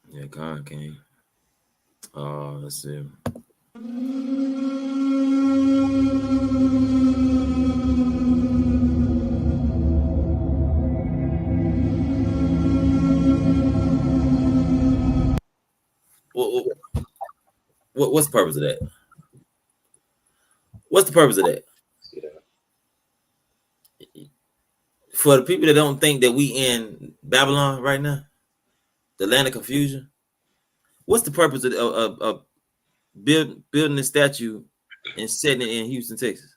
Yeah, Con came. Let's see. What's the purpose of that? What's the purpose of that? For the people that don't think that we in Babylon right now, the land of confusion, what's the purpose of building a statue and setting it in Houston, Texas?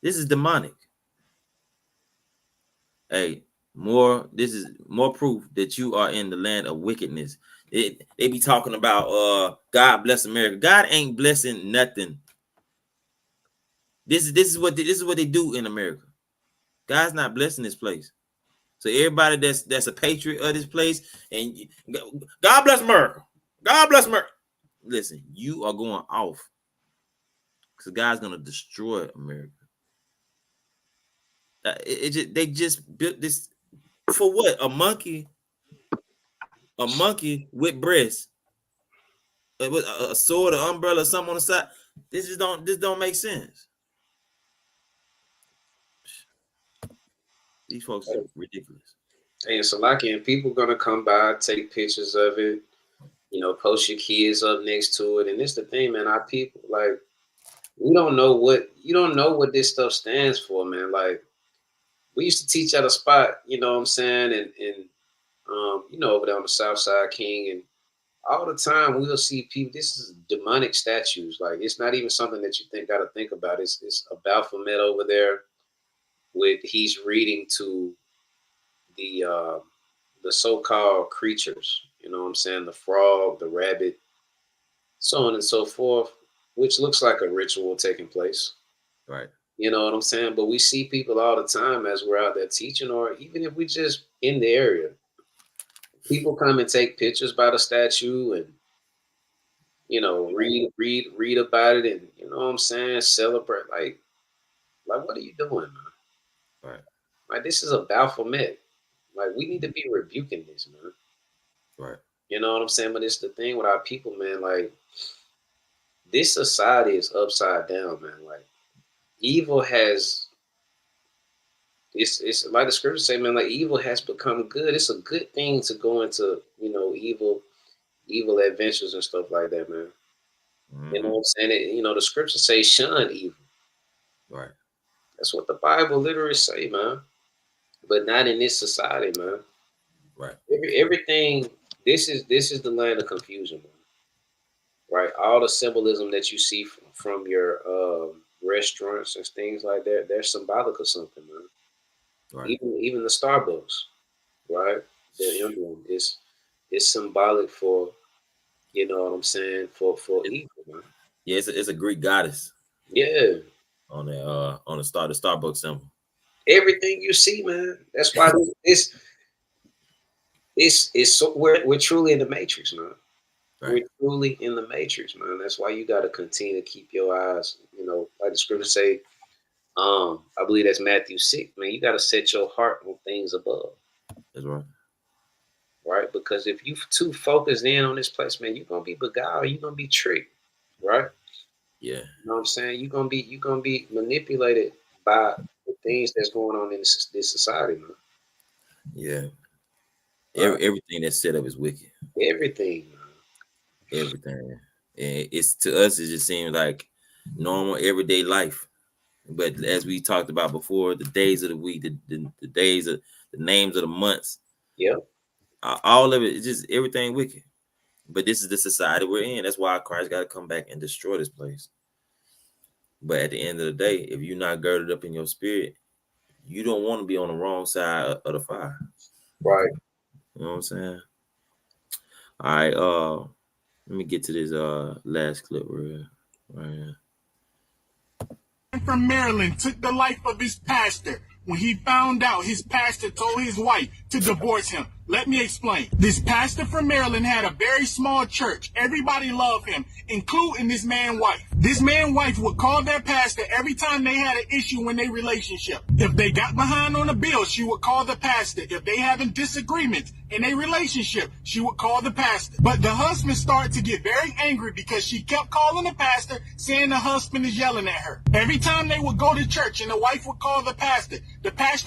This is demonic. Hey, this is more proof that you are in the land of wickedness. They be talking about God bless America. God ain't blessing nothing. This is what they do in America. God's not blessing this place. So everybody that's a patriot of this place, and God bless America. God bless America. Listen, you are going off because God's gonna destroy America. They just built this for what? A monkey with breasts with a sword, an umbrella, or something on the side. This don't make sense. These folks are ridiculous. Hey, so and people gonna come by, take pictures of it, post your kids up next to it. And it's the thing, man, our people, like, you don't know what this stuff stands for, man. Like, we used to teach at a spot, you know what I'm saying, and over there on the South Side, King, and all the time we'll see people. This is demonic statues. Like, it's not even something that you gotta think about. It's a Baphomet over there he's reading to the so-called creatures. You know what I'm saying? The frog, the rabbit, so on and so forth, which looks like a ritual taking place. Right. You know what I'm saying? But we see people all the time as we're out there teaching, or even if we just in the area. People come and take pictures by the statue and, read about it and, you know what I'm saying, celebrate. Like what are you doing, man? Right. Like, this is a Baphomet. Like, we need to be rebuking this, man. Right. You know what I'm saying? But it's the thing with our people, man. Like, this society is upside down, man. Like, evil has, it's like the scriptures say, man, like, evil has become good. It's a good thing to go into, evil adventures and stuff like that, man. Mm-hmm. You know what I'm saying? The scriptures say shun evil. Right. That's what the Bible literally say, man. But not in this society, man. Right. Everything, this is the land of confusion, man. Right? All the symbolism that you see from your restaurants and things like that, they're symbolic of something, man. Right. Even the Starbucks, right? The emblem is symbolic for, you know what I'm saying, for evil, man. Yeah, it's a Greek goddess. Yeah. On the Starbucks symbol. Everything you see, man. That's why it's so we're truly in the matrix, man. Right. We're truly in the matrix, man. That's why you got to continue to keep your eyes, like the scripture say. I believe that's Matthew 6, man. You got to set your heart on things above. That's right. Right? Because if you too focused in on this place, man, you're gonna be beguiled. You're gonna be tricked, right? Yeah. You know what I'm saying? You're gonna be manipulated by the things that's going on in this society, man. Yeah. Right. Everything that's set up is wicked. Everything, man. Everything. And it's, to us, it just seems like normal everyday life. But as we talked about before, the days of the week, the days of the names of the months, yeah, all of it is just everything wicked. But this is the society we're in. That's why Christ got to come back and destroy this place. But at the end of the day, if you're not girded up in your spirit, you don't want to be on the wrong side of the fire. Right. You know what I'm saying? All right. Let me get to this last clip right here. From Maryland took the life of his pastor when he found out his pastor told his wife to divorce him. Let me explain. This pastor from Maryland had a very small church. Everybody loved him, including this man's wife. This man's wife would call their pastor every time they had an issue in their relationship. If they got behind on a bill, she would call the pastor. If they having disagreements in a relationship, she would call the pastor. But the husband started to get very angry because she kept calling the pastor, saying the husband is yelling at her. Every time they would go to church and the wife would call the pastor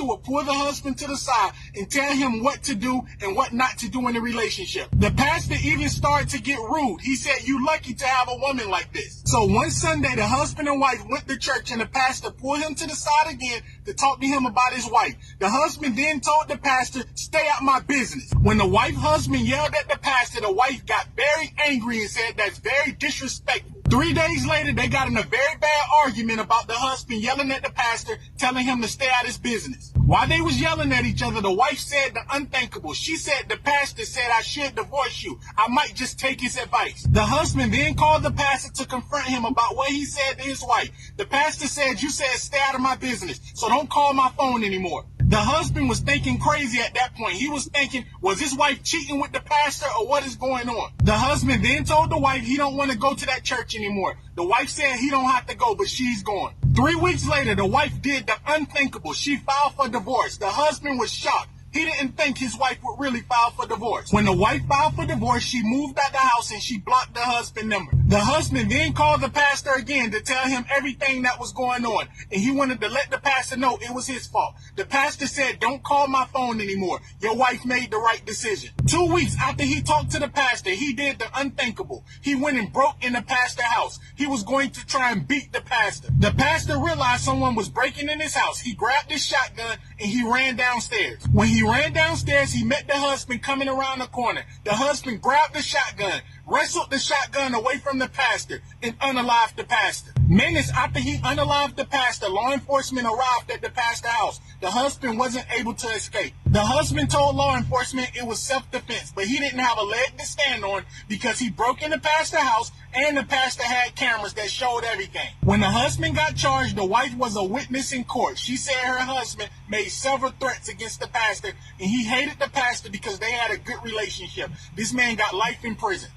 would pull the husband to the side and tell him what to do and what not to do in the relationship. The pastor even started to get rude. He said, "You lucky to have a woman like this." So one Sunday, the husband and wife went to church and the pastor pulled him to the side again to talk to him about his wife. The husband then told the pastor, "Stay out my business." When the husband yelled at the pastor, the wife got very angry and said, "That's very disrespectful." 3 days later, they got in a very bad argument about the husband yelling at the pastor, telling him to stay out his business. While they was yelling at each other, the wife said the unthinkable. She said, "The pastor said I should divorce you. I might just take his advice." The husband then called the pastor to confront him about what he said to his wife. The pastor said, "You said stay out of my business, so don't call my phone anymore." The husband was thinking crazy at that point. He was thinking, was his wife cheating with the pastor or what is going on? The husband then told the wife he don't want to go to that church anymore. The wife said he don't have to go, but she's going. 3 weeks later, the wife did the unthinkable. She filed for divorce. The husband was shocked. He didn't think his wife would really file for divorce. When the wife filed for divorce, she moved out the house and she blocked the husband number. The husband then called the pastor again to tell him everything that was going on. And he wanted to let the pastor know it was his fault. The pastor said, don't call my phone anymore. Your wife made the right decision. 2 weeks after he talked to the pastor, he did the unthinkable. He went and broke in the pastor's house. He was going to try and beat the pastor. The pastor realized someone was breaking in his house. He grabbed his shotgun and he ran downstairs. When he ran downstairs, he met the husband coming around the corner. The husband grabbed the shotgun, wrestled the shotgun away from the pastor, and unalived the pastor. Minutes after he unalived the pastor, law enforcement arrived at the pastor's house. The husband wasn't able to escape. The husband told law enforcement it was self-defense, but he didn't have a leg to stand on because he broke in the pastor's house and the pastor had cameras that showed everything. When the husband got charged, the wife was a witness in court. She said her husband made several threats against the pastor, and he hated the pastor because they had a good relationship. This man got life in prison.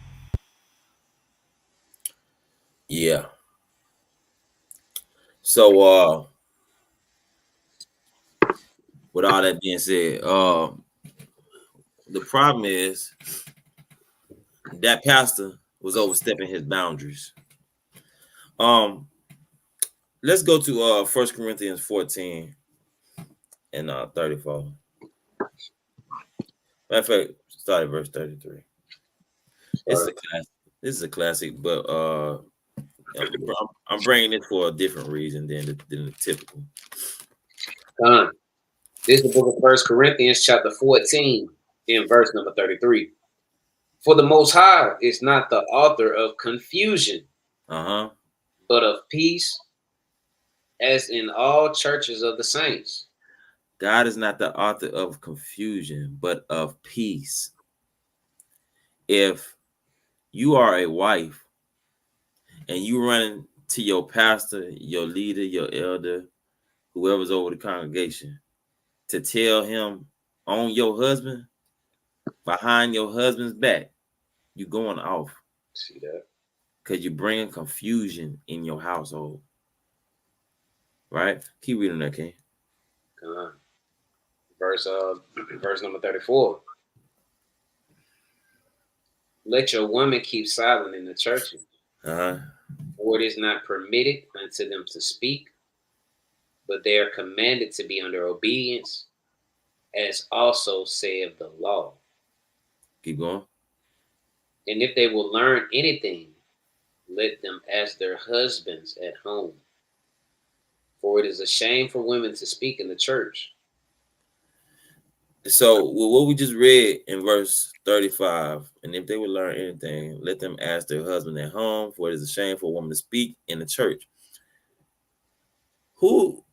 Yeah. So with all that being said, the problem is that pastor was overstepping his boundaries. Let's go to 1 Corinthians 14 and 34. Matter of fact, start at verse 33. This is a classic, but I'm bringing it for a different reason than the typical. This is the book of 1 Corinthians chapter 14 in verse number 33. For the Most High is not the author of confusion, but of peace, as in all churches of the saints. God is not the author of confusion, but of peace. If you are a wife and you run to your pastor, your leader, your elder, whoever's over the congregation, to tell him on your husband, behind your husband's back, you going off. See that? Because you're bringing confusion in your household. Right? Keep reading that, King. Verse number 34. Let your woman keep silent in the churches, for it is not permitted unto them to speak, but they are commanded to be under obedience, as also saith the law. Keep going. And if they will learn anything, let them ask their husbands at home. For it is a shame for women to speak in the church. So what we just read in verse 35, and if they would learn anything, let them ask their husband at home, for it is a shame for a woman to speak in the church. Who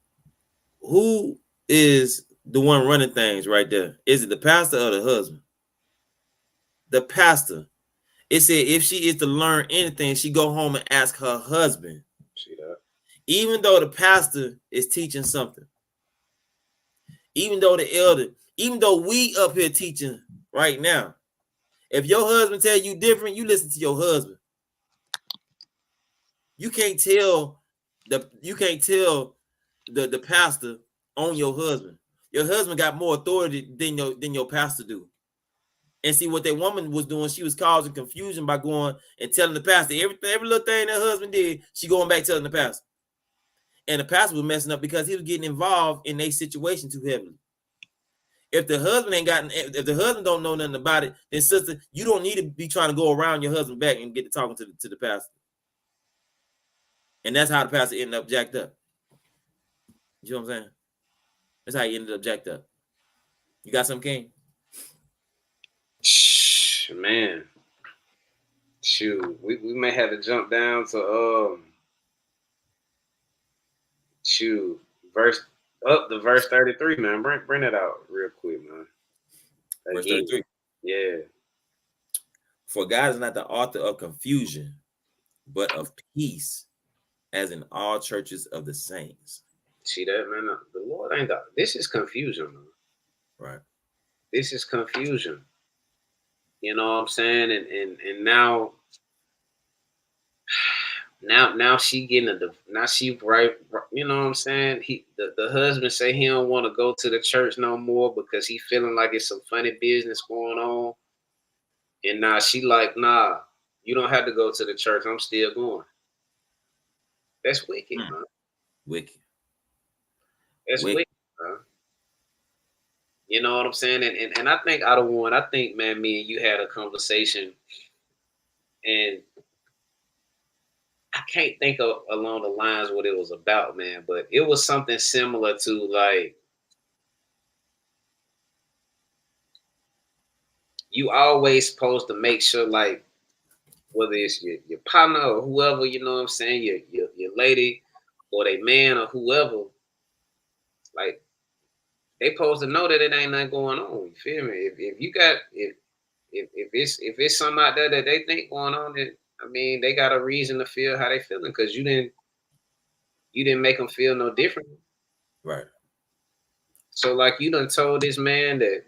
is the one running things right there? Is it the pastor or the husband? The pastor. It said if she is to learn anything, she go home and ask her husband. See that? Even though the pastor is teaching something, even though the elder, even though we up here teaching right now, if your husband tell you different, you listen to your husband. You can't tell the pastor on your husband. Your husband got more authority than your pastor do. And see what that woman was doing, she was causing confusion by going and telling the pastor every little thing that husband did, she going back telling the pastor. And the pastor was messing up because he was getting involved in a situation too heavily. If the husband don't know nothing about it, then sister, you don't need to be trying to go around your husband back and get to talking to the pastor. And that's how the pastor ended up jacked up. You know what I'm saying? That's how he ended up jacked up. You got some, King? Man. Shoot. We may have to jump down to verse 33, man. Bring that out real quick, man. Verse 33. Yeah. For God is not the author of confusion, but of peace, as in all churches of the saints. See that, man? The Lord ain't that. This is confusion, man. Right. This is confusion. You know what I'm saying? And now Now she getting now she right, you know what I'm saying? The husband say he don't want to go to the church no more because he feeling like it's some funny business going on. And now she like, nah, you don't have to go to the church. I'm still going. That's wicked, man. Wicked. That's wicked, man. You know what I'm saying? And I think out of one, I think, man, me and you had a conversation, and I can't think of along the lines what it was about, man, but it was something similar to like you always supposed to make sure, like, whether it's your partner or whoever, you know what I'm saying, your lady or they man or whoever, like they supposed to know that it ain't nothing going on. You feel me? If you got if it's something out there that they think going on, then I mean they got a reason to feel how they feeling because you didn't make them feel no different. Right. So like you done told this man that,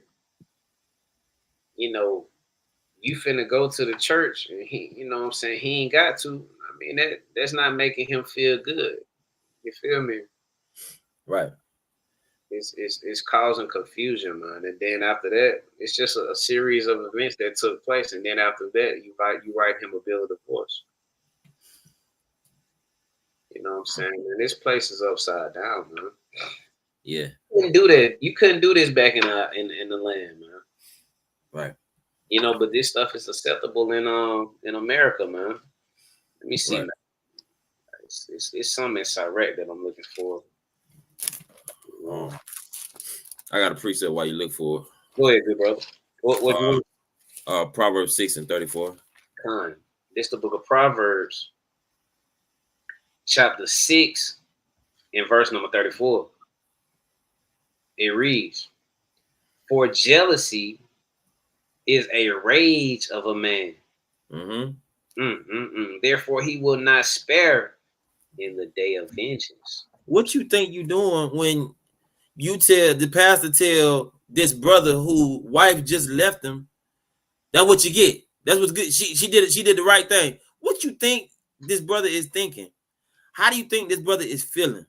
you know, you finna go to the church and he, you know what I'm saying, he ain't got to. I mean that's not making him feel good. You feel me? Right. It's causing confusion, man. And then after that, it's just a series of events that took place. And then after that, you write him a bill of divorce. You know what I'm saying? And this place is upside down, man. Yeah. You couldn't do that. You couldn't do this back in the land, man. Right. You know, but this stuff is acceptable in America, man. Let me see. Right. It's something in Iraq that I'm looking for. I got a preset while you look for it. Go ahead, good brother. What you want? Proverbs 6:34. Con. This the book of Proverbs, chapter 6, and verse number 34. It reads, "For jealousy is a rage of a man. Therefore he will not spare in the day of vengeance." What you think you doing when you tell the pastor tell this brother who wife just left him? That's what you get. That's what's good. She did it. She did the right thing. What you think this brother is thinking? How do you think this brother is feeling?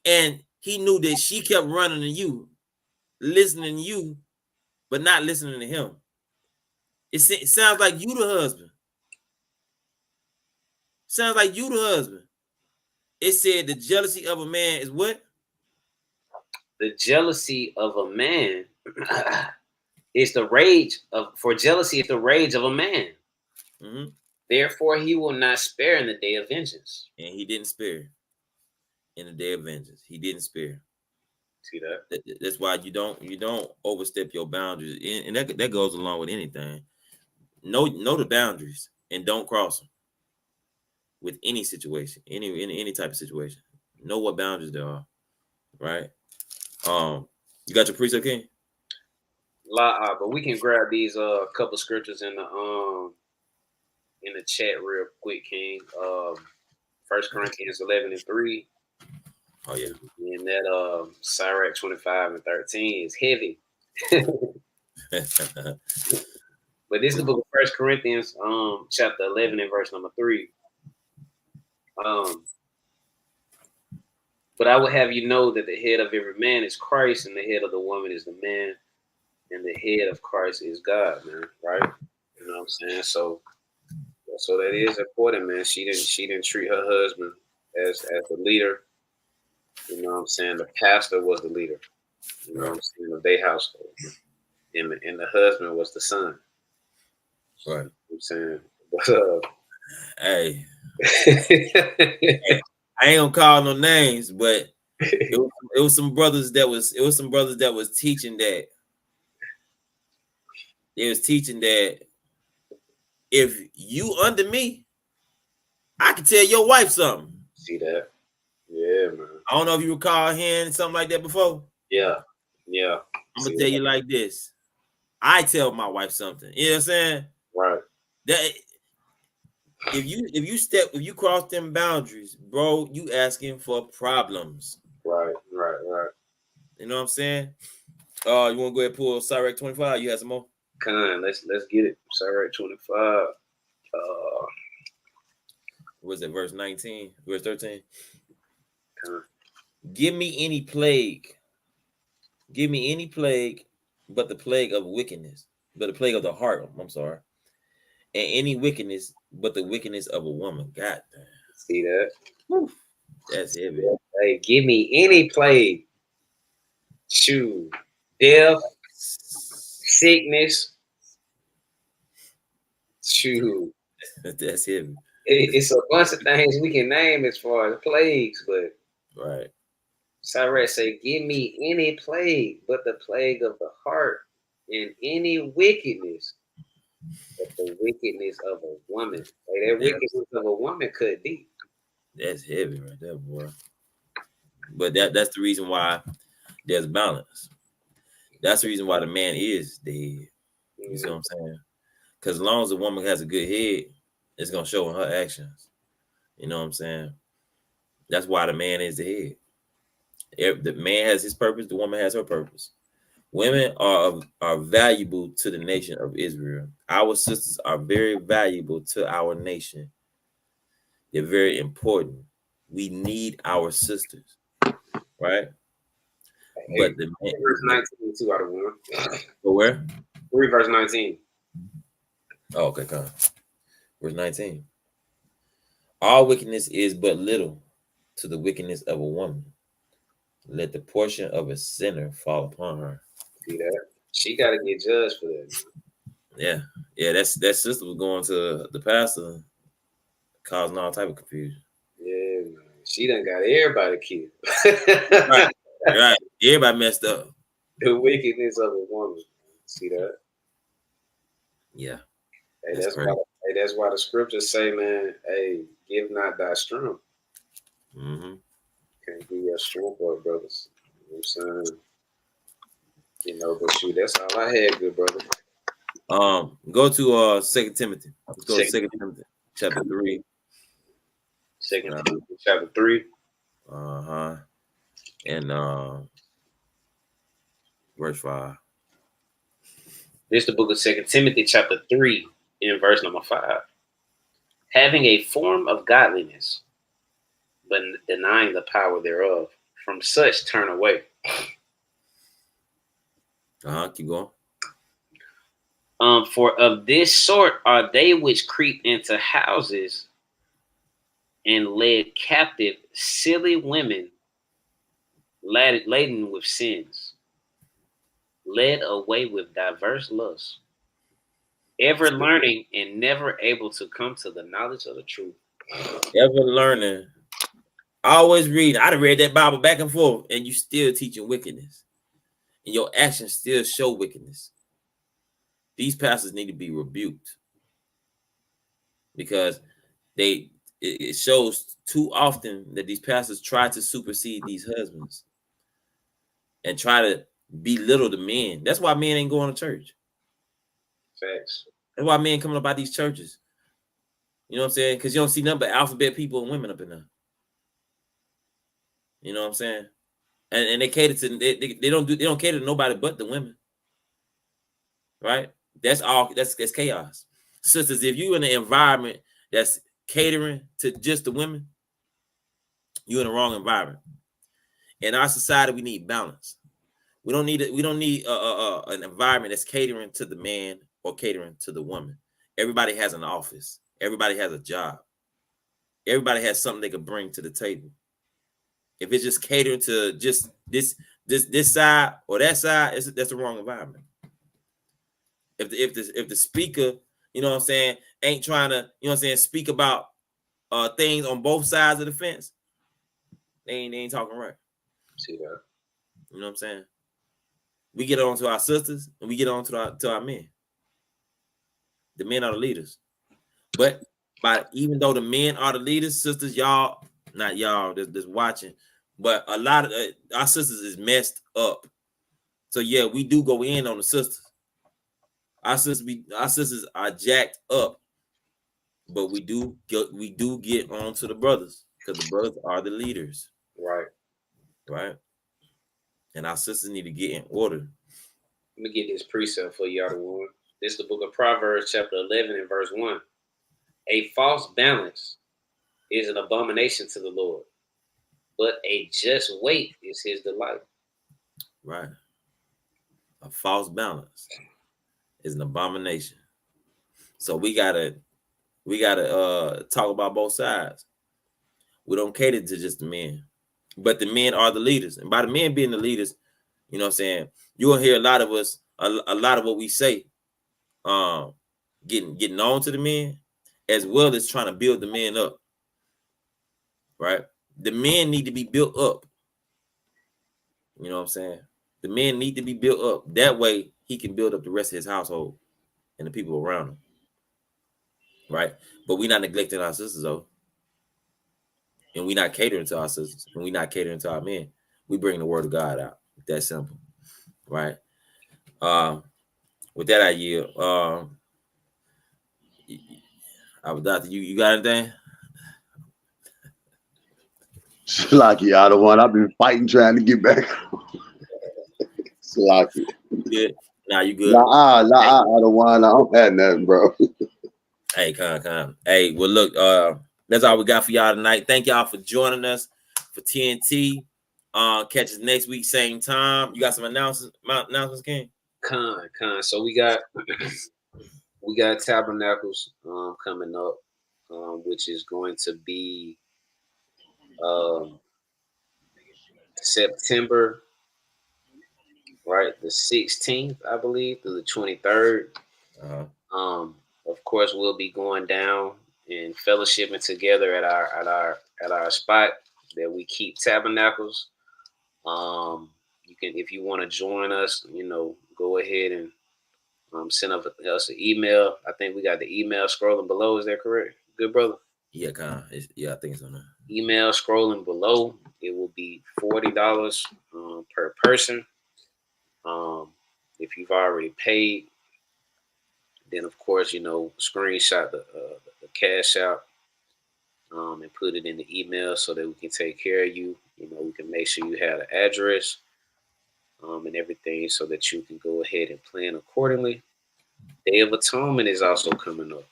And he knew that she kept running to you, listening to you, but not listening to him. It sounds like you the husband. Sounds like you the husband. It said the jealousy of a man is what? The jealousy of a man is the rage of, for jealousy is the rage of a man. Therefore he will not spare in the day of vengeance. And he didn't spare in the day of vengeance. He didn't spare. See that? That's why you don't overstep your boundaries, and that goes along with anything. Know the boundaries and don't cross them with any situation, any type of situation. Know what boundaries there are, right? You got your precept, King? But we can grab these couple scriptures in the chat real quick, King. 1 Corinthians 11:3. Oh yeah. And that Sirach 25:13 is heavy. But this is the book of 1 Corinthians, chapter 11 and verse number 3. But I would have you know that the head of every man is Christ, and the head of the woman is the man, and the head of Christ is God, man. Right? You know what I'm saying? So that is important, man. She didn't treat her husband as the leader. You know what I'm saying? The pastor was the leader. You know what I'm saying? Of their household. And the husband was the son. Right. You know what I'm saying? But hey. I ain't gonna call no names, but it was some brothers that was teaching that. They was teaching that if you under me, I can tell your wife something. See that? Yeah, man. I don't know if you recall hearing something like that before. Yeah. I'm gonna tell you like this. I tell my wife something. You know what I'm saying? Right. That if you cross them boundaries, bro, you asking for problems. Right. You know what I'm saying? You want to go ahead and pull Sirach 25? You have some more? Let's get it. Sirach 25. Was it verse 19? Verse 13? Give me any plague. Give me any plague but the plague of wickedness, but the plague of the heart. I'm sorry. And any wickedness but the wickedness of a woman. God damn. See that? Whew. That's heavy. Hey, give me any plague. Shoot. Death, sickness. Shoot. That's heavy. It's a bunch of things we can name as far as plagues, but right. Cyrus say, give me any plague but the plague of the heart and any wickedness but the wickedness of a woman. Hey, that wickedness of a woman could be. That's heavy right there, boy. But that's the reason why there's balance. That's the reason why the man is the head. You see what I'm saying? Because as long as the woman has a good head, it's gonna show in her actions. You know what I'm saying? That's why the man is the head. If the man has his purpose, the woman has her purpose. Women are valuable to the nation of Israel. Our sisters are very valuable to our nation. They're very important. We need our sisters, right? Hey, But the verse 19 too out of one. But where? Read verse 19. Oh, okay, come on. Verse 19. All wickedness is but little to the wickedness of a woman. Let the portion of a sinner fall upon her. See that? She got to get judged for that. Yeah, yeah. That sister was going to the pastor, causing all type of confusion. Yeah, man. She done got everybody killed. right, right. Everybody messed up. The wickedness of a woman. See that? Yeah. Hey, that's why the scriptures say, man, hey, give not thy strength. Mm-hmm. Can't be your strength, boy, brothers. You know what I'm saying? You know, but shoot, that's all I had, good brother. Go to 2 Timothy. Let's go to 2 Second Timothy chapter 3. 2 Timothy chapter 3. Uh-huh. And verse 5. This is the book of 2 Timothy chapter 3 in verse number 5. Having a form of godliness, but denying the power thereof, from such turn away. Keep going. For of this sort are they which creep into houses and led captive silly women laden with sins, led away with diverse lusts, ever learning and never able to come to the knowledge of the truth. Ever learning. Always read. I'd have read that Bible back and forth, and you still teaching wickedness. And your actions still show wickedness. These pastors need to be rebuked. Because it shows too often that these pastors try to supersede these husbands and try to belittle the men. That's why men ain't going to church. Facts. That's why men coming up out these churches. You know what I'm saying? Because you don't see nothing but alphabet people and women up in there. You know what I'm saying? And they cater to they don't cater to nobody but the women. Right? That's all that's chaos. Sisters, if you in an environment that's catering to just the women, you're in the wrong environment. In our society, we need balance. We don't need an environment that's catering to the man or catering to the woman. Everybody has an office. Everybody has a job. Everybody has something they could bring to the table. If it's just catering to just this side or that side, that's the wrong environment. If the speaker, you know what I'm saying, ain't trying to, you know what I'm saying, speak about things on both sides of the fence, they ain't talking right. See that? You know what I'm saying? We get on to our sisters and we get on to our men. The men are the leaders. But even though the men are the leaders, sisters, y'all, not y'all that's watching, but a lot of our sisters is messed up. So yeah, we do go in on the sisters. Our sisters are jacked up, but we do get on to the brothers because the brothers are the leaders. Right. And our sisters need to get in order. Let me get this precept for y'all to one. This is the book of Proverbs, chapter 11 and verse 1. A false balance is an abomination to the Lord, but a just weight is his delight. Right. A false balance is an abomination. So we gotta talk about both sides. We don't cater to just the men, but the men are the leaders, and by the men being the leaders, you know what I'm saying, you'll hear a lot of us, a lot of what we say, getting on to the men, as well as trying to build the men up. Right? The men need to be built up. You know what I'm saying? The men need to be built up. That way he can build up the rest of his household and the people around him. Right? But we're not neglecting our sisters though. And we're not catering to our sisters. And we're not catering to our men. We bring the word of God out. That simple. Right? With that I yield. I was Doctor, you got anything? Slocky, I don't want. I've been fighting trying to get back. Slocky. Good. Nah, you good. I don't want. I don't have nothing, bro. Hey, come. Hey, well, look, that's all we got for y'all tonight. Thank y'all for joining us for TNT. Catch us next week, same time. You got some announcements, King? Con. So we got Tabernacles coming up, which is going to be September, right, the 16th, I believe, through the 23rd. Of course, we'll be going down and fellowshipping together at our spot that we keep Tabernacles. You can, if you want to join us, go ahead and send us an email. I think we got the email scrolling below. Is that correct? Good, brother? Yeah, I think it's on there. Email scrolling below. It will be $40 per person. If you've already paid, then of course, screenshot the cash out and put it in the email so that we can take care of you. We can make sure you have the address and everything so that you can go ahead and plan accordingly. Day of Atonement is also coming up,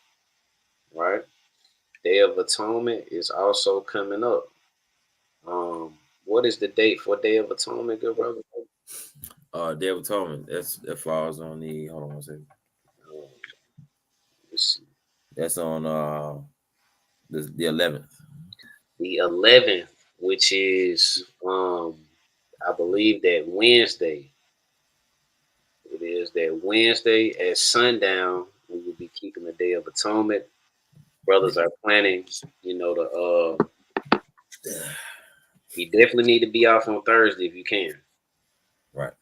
right? Day of Atonement is also coming up. What is the date for Day of Atonement, good brother? Day of Atonement. That falls on the. Hold on one second. Let's see. That's on the 11th. The 11th, which is I believe that Wednesday. It is that Wednesday at sundown. We will be keeping the Day of Atonement. Brothers are planning, to you definitely need to be off on Thursday if you can. Right.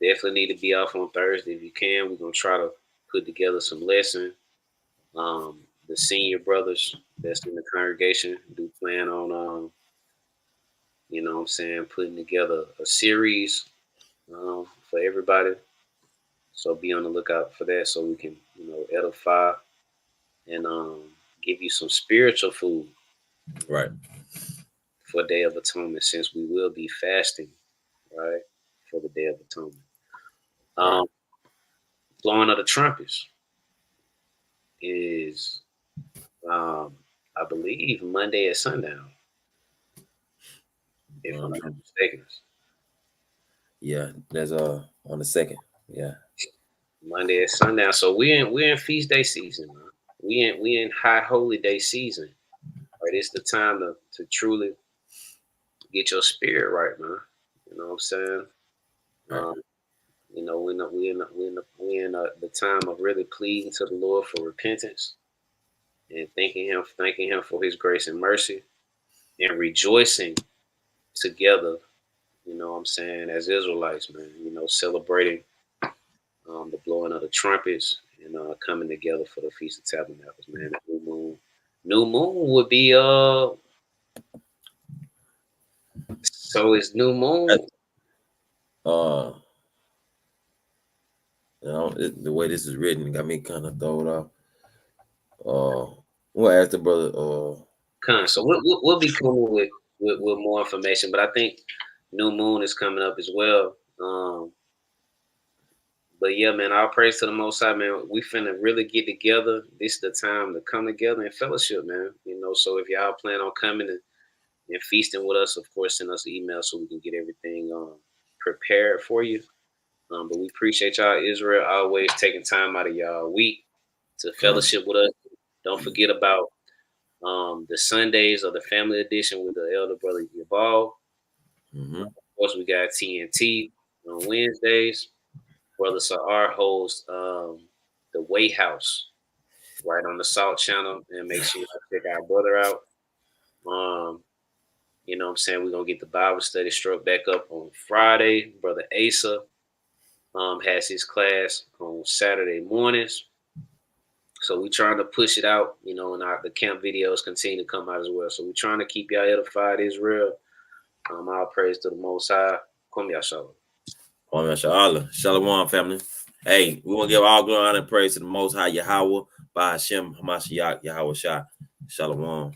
Definitely need to be off on Thursday if you can. We're gonna try to put together some lesson. The senior brothers that's in the congregation do plan on putting together a series for everybody. So be on the lookout for that so we can, edify and give you some spiritual food. Right. For Day of Atonement, since we will be fasting, right? For the Day of Atonement. Blowing of the trumpets is I believe Monday at sundown. If I'm not mistaken. Yeah, that's on the 2nd. Yeah. Monday at sundown. So we're in feast day season, man. We in high holy day season. Right? It's the time to truly get your spirit right, man. You know what I'm saying? Right. We in the time of really pleading to the Lord for repentance and thanking him for his grace and mercy and rejoicing together, you know what I'm saying, as Israelites, man, celebrating the blowing of the trumpets and coming together for the Feast of Tabernacles, man. The new moon. New moon would be so it's new moon. The way this is written got me kind of thrown off. We'll ask the brother. So we'll be coming with more information, but I think new moon is coming up as well. But yeah, man, all praise to the Most High, man. We finna really get together. This is the time to come together and fellowship, man. You know, so if y'all plan on coming and feasting with us, of course, send us an email so we can get everything prepared for you. But we appreciate y'all, Israel, always taking time out of y'all week to fellowship with us. Don't forget about the Sundays of the family edition with the elder brother Yabal. Of course, we got TNT on Wednesdays. Brother Sahar holds the Way House right on the Salt Channel, and make sure you check our brother out. You know what I'm saying? We're going to get the Bible study struck back up on Friday. Brother Asa has his class on Saturday mornings. So we're trying to push it out, you know, and the camp videos continue to come out as well. So we're trying to keep y'all edified, Israel. All praise to the Most High. Kum Yashalom. Kwame Yashalom. Shalom, family. Hey, we want to give all glory, honor, and praise to the Most High Yahweh, by Hashem, Hamashiach, Yahweh Shah. Shalom.